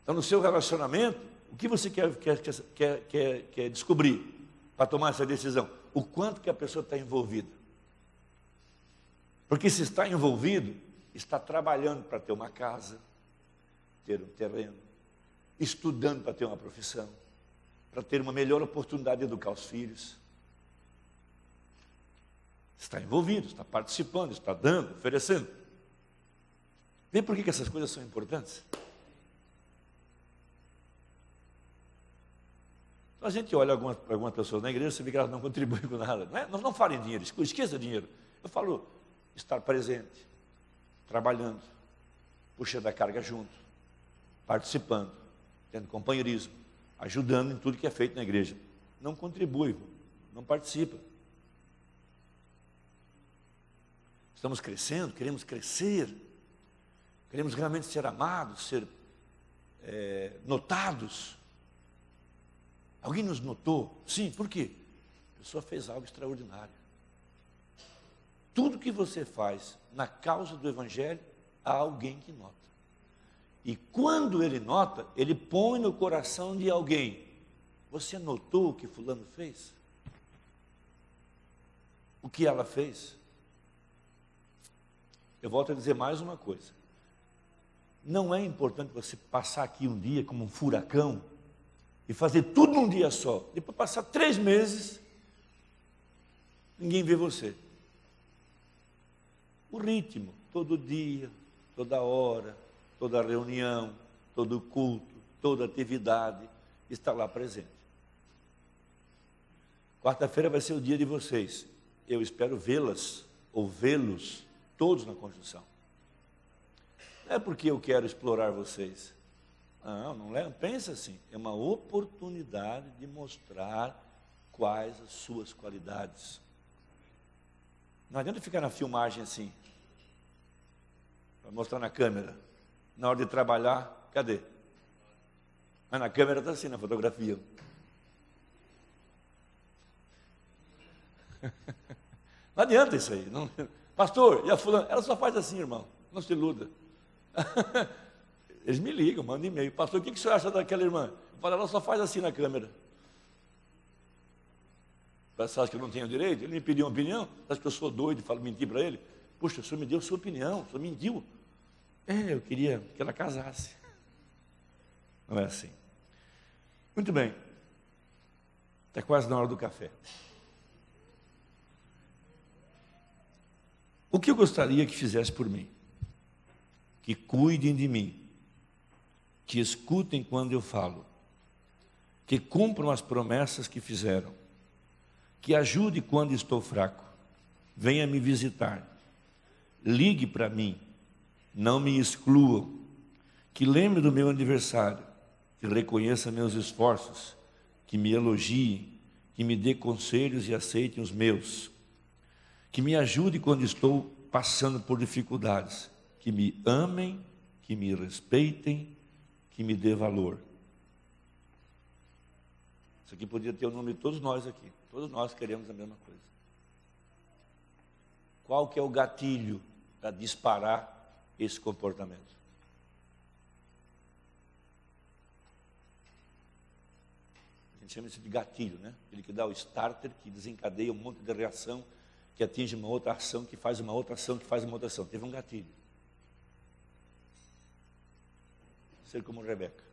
B: Então, no seu relacionamento, o que você quer descobrir para tomar essa decisão? O quanto que a pessoa está envolvida. Porque se está envolvido, está trabalhando para ter uma casa, ter um terreno, estudando para ter uma profissão, para ter uma melhor oportunidade de educar os filhos. Está envolvido, está participando, está dando, oferecendo. Vê por que essas coisas são importantes? A gente olha algumas pessoas na igreja, você vê que elas não contribuem com nada. Não falo em dinheiro, esqueça dinheiro. Eu falo estar presente, trabalhando, puxando a carga junto, participando, tendo companheirismo, ajudando em tudo que é feito na igreja. Não contribui, não participa. Estamos crescendo, queremos crescer, queremos realmente ser amados, ser notados. Alguém nos notou? Sim, por quê? A pessoa fez algo extraordinário. Tudo que você faz na causa do Evangelho, há alguém que nota. E quando ele nota, ele põe no coração de alguém. Você notou o que fulano fez? O que ela fez? Eu volto a dizer mais uma coisa. Não é importante você passar aqui um dia como um furacão, e fazer tudo num dia só. Depois passar 3 meses, ninguém vê você. O ritmo, todo dia, toda hora, toda reunião, todo culto, toda atividade, está lá presente. Quarta-feira vai ser o dia de vocês. Eu espero vê-las, ou vê-los, todos na construção. Não é porque eu quero explorar vocês. Não é, pensa assim, é uma oportunidade de mostrar quais as suas qualidades. Não adianta ficar na filmagem assim, para mostrar na câmera. Na hora de trabalhar, cadê? Mas na câmera está assim, na fotografia. Não adianta isso aí. Não, pastor, e a fulana? Ela só faz assim, irmão, não se iluda. Eles me ligam, mandam e-mail. Pastor, o que o senhor acha daquela irmã? Eu falo, ela só faz assim na câmera. Você acha que eu não tenho direito? Ele me pediu uma opinião? Você acha que eu sou doido e falo mentir para ele? Puxa, o senhor me deu sua opinião, o senhor mentiu. Eu queria que ela casasse. Não é assim. Muito bem. Está quase na hora do café. O que eu gostaria que fizesse por mim? que cuidem de mim, que escutem quando eu falo, que cumpram as promessas que fizeram, que ajude quando estou fraco, venha me visitar, ligue para mim, não me excluam, que lembre do meu aniversário, que reconheça meus esforços, que me elogiem, que me dê conselhos e aceitem os meus, que me ajude quando estou passando por dificuldades, que me amem, que me respeitem, que me dê valor. Isso aqui podia ter o nome de todos nós aqui. Todos nós queremos a mesma coisa. Qual que é o gatilho para disparar esse comportamento? A gente chama isso de gatilho, né? Ele que dá o starter, que desencadeia um monte de reação, que atinge uma outra ação, que faz uma outra ação, que faz uma outra ação. Teve um gatilho. Ser como Rebeca.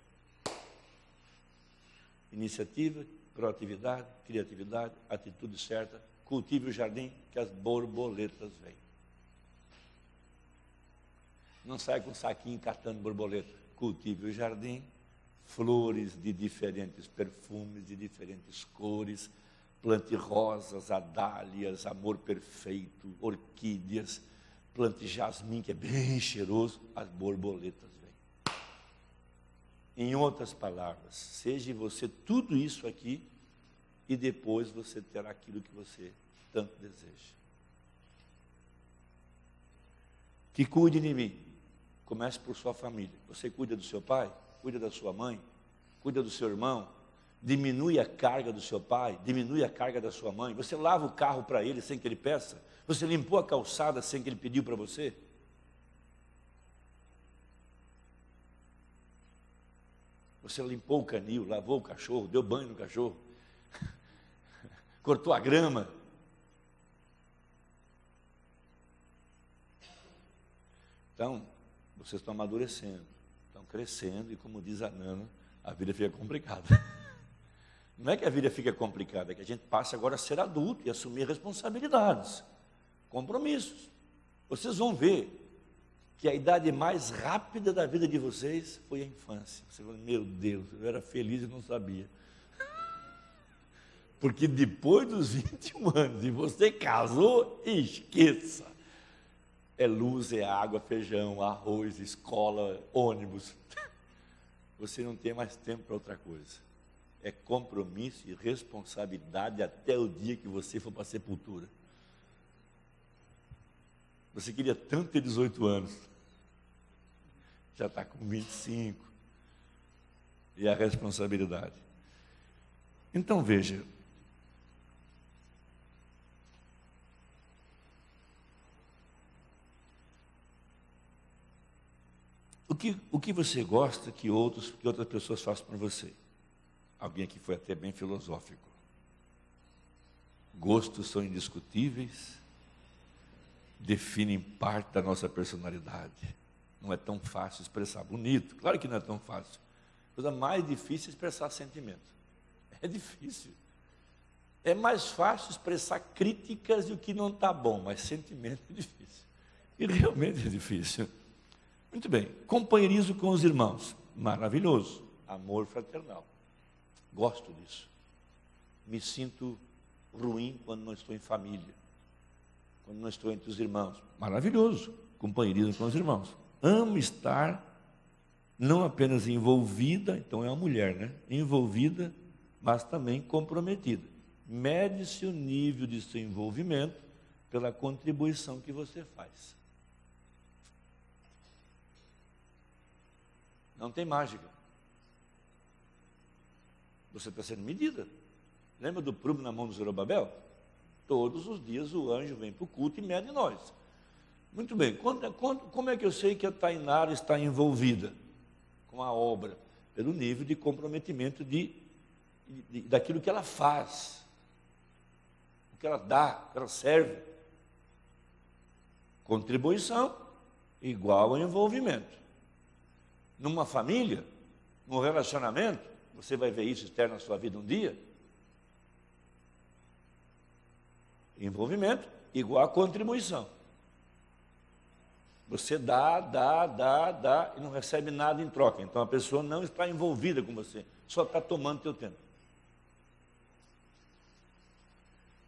B: Iniciativa, proatividade, criatividade, atitude certa, cultive o jardim que as borboletas vêm. Não sai com saquinho catando borboleta. Cultive o jardim, flores de diferentes perfumes, de diferentes cores, plante rosas, adálias, amor perfeito, orquídeas, plante jasmim, que é bem cheiroso, as borboletas vêm. Em outras palavras, seja você tudo isso aqui e depois você terá aquilo que você tanto deseja. Que cuide de mim. Comece por sua família. Você cuida do seu pai, cuida da sua mãe, cuida do seu irmão, diminui a carga do seu pai, diminui a carga da sua mãe. Você lava o carro para ele sem que ele peça? Você limpou a calçada sem que ele pediu para você? Você limpou o canil, lavou o cachorro, deu banho no cachorro, cortou a grama. Então, vocês estão amadurecendo, estão crescendo e, como diz a Nana, a vida fica complicada. Não é que a vida fica complicada, é que a gente passa agora a ser adulto e assumir responsabilidades, compromissos. Vocês vão ver que a idade mais rápida da vida de vocês foi a infância. Você fala, meu Deus, eu era feliz e não sabia. Porque depois dos 21 anos e você casou, esqueça. É luz, é água, feijão, arroz, escola, ônibus. Você não tem mais tempo para outra coisa. É compromisso e responsabilidade até o dia que você for para a sepultura. Você queria tanto ter 18 anos. Já está com 25. E a responsabilidade. Então veja. O que você gosta que outras pessoas façam para você? Alguém aqui foi até bem filosófico. Gostos são indiscutíveis, definem parte da nossa personalidade. Não é tão fácil expressar bonito. Claro que não é tão fácil. A coisa mais difícil é expressar sentimento. É difícil. É mais fácil expressar críticas e o que não está bom, mas sentimento é difícil. E realmente é difícil. Muito bem. Companheirismo com os irmãos. Maravilhoso. Amor fraternal. Gosto disso. Me sinto ruim quando não estou em família. Quando não estou entre os irmãos. Maravilhoso. Companheirismo com os irmãos. Amo estar não apenas envolvida, então é uma mulher, né? Envolvida, mas também comprometida. Mede-se o nível de seu envolvimento pela contribuição que você faz. Não tem mágica. Você está sendo medida. Lembra do prumo na mão do Zorobabel? Todos os dias o anjo vem para o culto e mede nós. Muito bem, como é que eu sei que a Tainara está envolvida com a obra? Pelo nível de comprometimento daquilo que ela faz, o que ela dá, o que ela serve. Contribuição igual a envolvimento. Numa família, num relacionamento, você vai ver isso externo na sua vida um dia. Envolvimento igual a contribuição. Você dá e não recebe nada em troca. Então a pessoa não está envolvida com você, só está tomando teu tempo.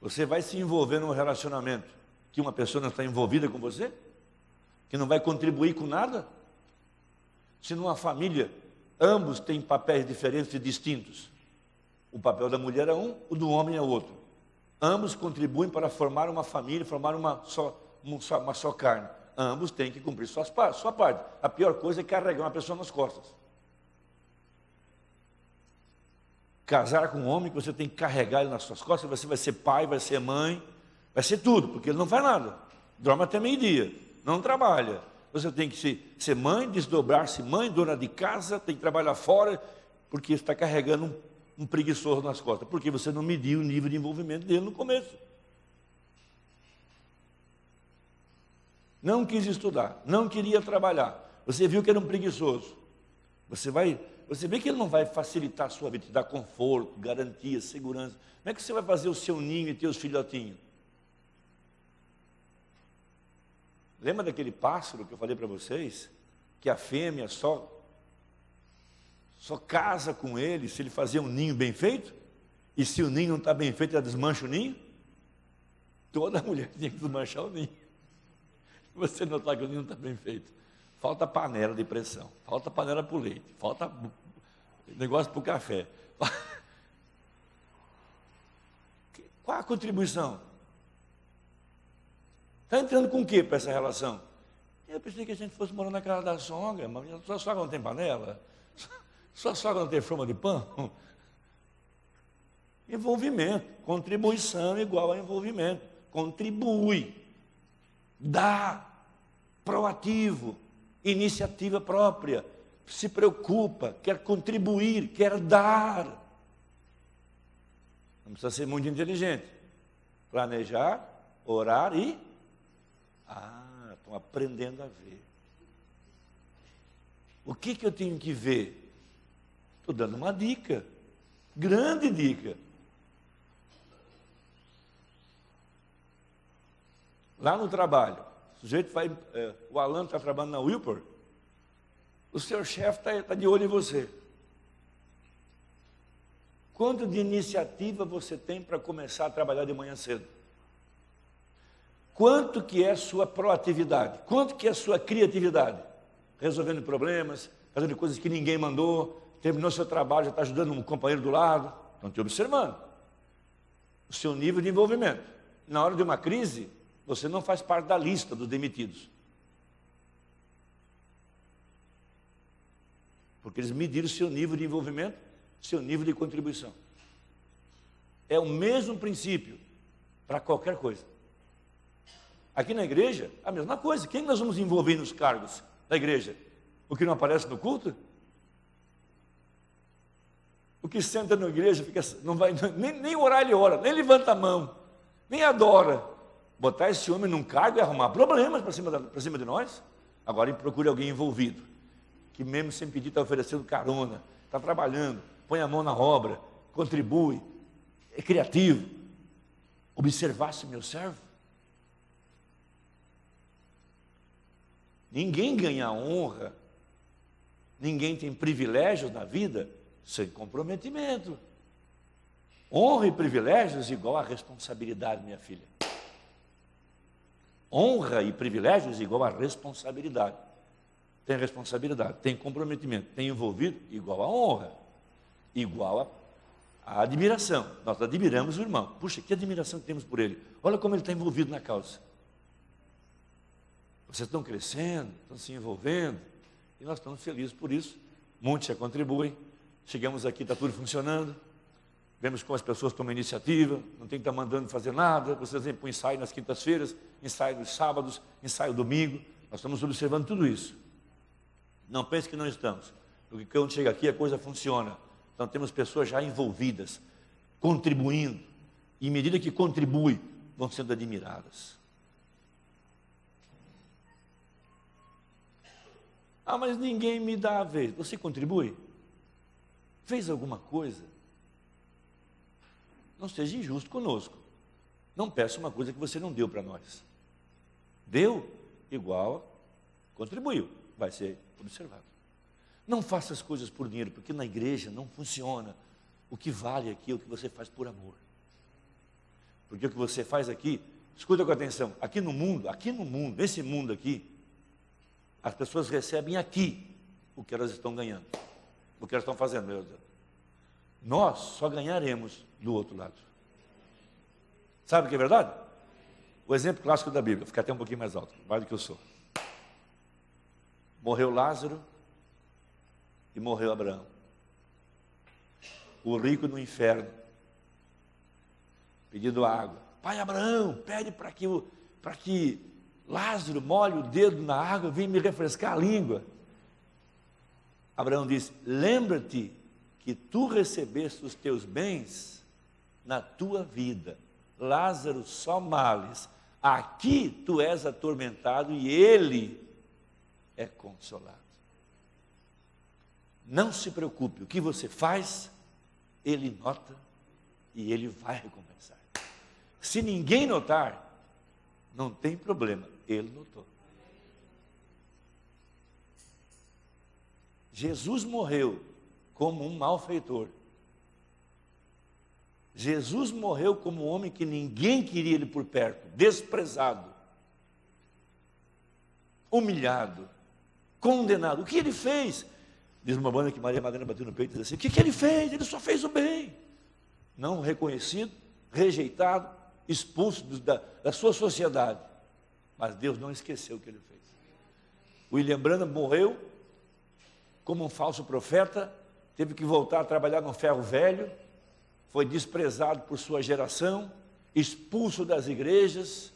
B: Você vai se envolver num relacionamento que uma pessoa não está envolvida com você? Que não vai contribuir com nada? Se numa família ambos têm papéis diferentes e distintos, o papel da mulher é um, o do homem é outro. Ambos contribuem para formar uma família, formar uma só carne. Ambos têm que cumprir sua parte. A pior coisa é carregar uma pessoa nas costas. Casar com um homem que você tem que carregar ele nas suas costas, você vai ser pai, vai ser mãe, vai ser tudo, porque ele não faz nada. Dorme até meio-dia, não trabalha. Você tem que ser mãe, desdobrar-se mãe, dona de casa, tem que trabalhar fora, porque está carregando um preguiçoso nas costas, porque você não mediu o nível de envolvimento dele no começo. Não quis estudar, não queria trabalhar. Você viu que era um preguiçoso. Você vê que ele não vai facilitar a sua vida, te dar conforto, garantia, segurança. Como é que você vai fazer o seu ninho e ter os filhotinhos? Lembra daquele pássaro que eu falei para vocês? Que a fêmea só casa com ele se ele fazer um ninho bem feito? E se o ninho não está bem feito, ela desmancha o ninho? Toda mulher tem que desmanchar o ninho. Você notar que o ninho não está bem feito. Falta panela de pressão, falta panela para o leite, falta negócio para o café. Qual a contribuição? Está entrando com o que para essa relação? Eu pensei que a gente fosse morar na casa da sogra, mas sua sogra não tem panela? Sua sogra não tem forma de pão? Envolvimento, contribuição igual a envolvimento. Contribui, dá, proativo, iniciativa própria, se preocupa, quer contribuir, quer dar. Não precisa ser muito inteligente. Planejar, orar e... estão aprendendo a ver. O que eu tenho que ver? Estou dando uma dica, grande dica. Lá no trabalho, o sujeito vai, o Alan está trabalhando na Wilpor, o seu chefe está de olho em você. Quanto de iniciativa você tem para começar a trabalhar de manhã cedo? Quanto que é sua proatividade? Quanto que é sua criatividade? Resolvendo problemas, fazendo coisas que ninguém mandou, terminou seu trabalho, já está ajudando um companheiro do lado. Estão te observando. O seu nível de envolvimento. Na hora de uma crise, você não faz parte da lista dos demitidos. Porque eles mediram o seu nível de envolvimento, seu nível de contribuição. É o mesmo princípio para qualquer coisa. Aqui na igreja, a mesma coisa. Quem nós vamos envolver nos cargos da igreja? O que não aparece no culto? O que senta na igreja, não vai, nem orar ele ora, nem levanta a mão, nem adora. Botar esse homem num cargo e arrumar problemas para cima de nós. Agora procure alguém envolvido, que mesmo sem pedir está oferecendo carona, está trabalhando, põe a mão na obra, contribui, é criativo. Observasse meu servo. Ninguém ganha honra, ninguém tem privilégios na vida sem comprometimento. Honra e privilégios igual a responsabilidade, minha filha. Honra e privilégios igual a responsabilidade. Tem responsabilidade, tem comprometimento, tem envolvido igual a honra, igual a admiração. Nós admiramos o irmão. Puxa, que admiração que temos por ele. Olha como ele está envolvido na causa. Vocês estão crescendo, estão se envolvendo, e nós estamos felizes por isso. Muitos já contribuem. Chegamos aqui, está tudo funcionando. Vemos como as pessoas tomam iniciativa, não tem que estar mandando fazer nada. Vocês vêm para o ensaio nas quintas-feiras, ensaio nos sábados, ensaio domingo. Nós estamos observando tudo isso. Não pense que não estamos. Porque quando chega aqui a coisa funciona. Então temos pessoas já envolvidas, contribuindo. E à medida que contribuem, vão sendo admiradas. Mas ninguém me dá a vez. Você contribui? Fez alguma coisa? Não seja injusto conosco. Não peça uma coisa que você não deu para nós. Deu? Igual contribuiu, vai ser observado. Não faça as coisas por dinheiro, porque na igreja não funciona. O que vale aqui é o que você faz por amor. Porque o que você faz aqui, escuta com atenção, aqui no mundo, nesse mundo aqui, as pessoas recebem aqui o que elas estão ganhando, o que elas estão fazendo, meu Deus. Nós só ganharemos do outro lado. Sabe o que é verdade? O exemplo clássico da Bíblia, fica até um pouquinho mais alto, mais do que eu sou. Morreu Lázaro e morreu Abraão. O rico no inferno, pedindo água. Pai Abraão, pede para que Lázaro molhe o dedo na água e venha me refrescar a língua. Abraão disse, lembra-te que tu recebeste os teus bens na tua vida. Lázaro só males. Aqui tu és atormentado e ele é consolado. Não se preocupe, o que você faz, ele nota e ele vai recompensar. Se ninguém notar, não tem problema, ele notou. Jesus morreu como um malfeitor. Jesus morreu como um homem que ninguém queria ele por perto, desprezado, humilhado, condenado. O que ele fez? Diz uma banda que Maria Madalena bateu no peito e diz assim, o que ele fez? Ele só fez o bem. Não reconhecido, rejeitado, expulso da sua sociedade. Mas Deus não esqueceu o que ele fez. William Branham morreu como um falso profeta, teve que voltar a trabalhar no ferro velho, foi desprezado por sua geração, expulso das igrejas,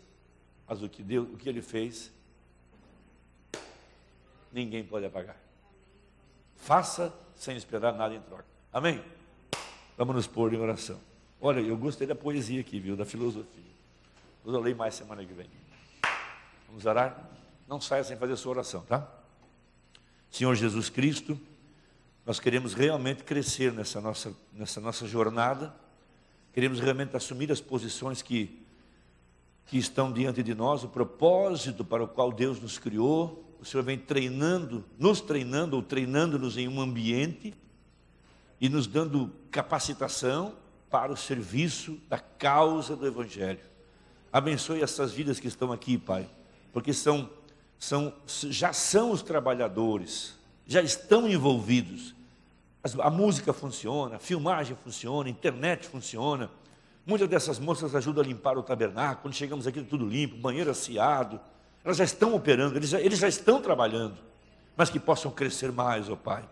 B: mas o que ele fez, ninguém pode apagar. Faça sem esperar nada em troca. Amém? Vamos nos pôr em oração. Olha, eu gostei da poesia aqui, viu? Da filosofia. Vou ler mais semana que vem. Vamos orar? Não saia sem fazer a sua oração, tá? Senhor Jesus Cristo, nós queremos realmente crescer nessa nossa jornada, queremos realmente assumir as posições que estão diante de nós, o propósito para o qual Deus nos criou. O Senhor vem nos treinando-nos em um ambiente e nos dando capacitação para o serviço da causa do Evangelho. Abençoe essas vidas que estão aqui, Pai, porque já são os trabalhadores, já estão envolvidos. A música funciona, a filmagem funciona, a internet funciona. Muitas dessas moças ajudam a limpar o tabernáculo. Quando chegamos aqui, tudo limpo, banheiro asseado. Elas já estão operando, eles já estão trabalhando. Mas que possam crescer mais, ó Pai,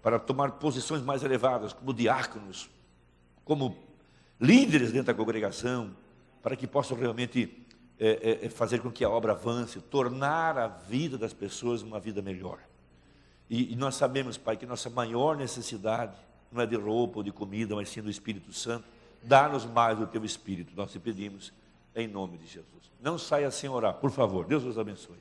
B: para tomar posições mais elevadas, como diáconos, como líderes dentro da congregação, para que possam realmente fazer com que a obra avance, tornar a vida das pessoas uma vida melhor. E nós sabemos, Pai, que nossa maior necessidade não é de roupa ou de comida, mas sim do Espírito Santo. Dá-nos mais do Teu Espírito, nós te pedimos, em nome de Jesus. Não saia sem orar, por favor. Deus os abençoe.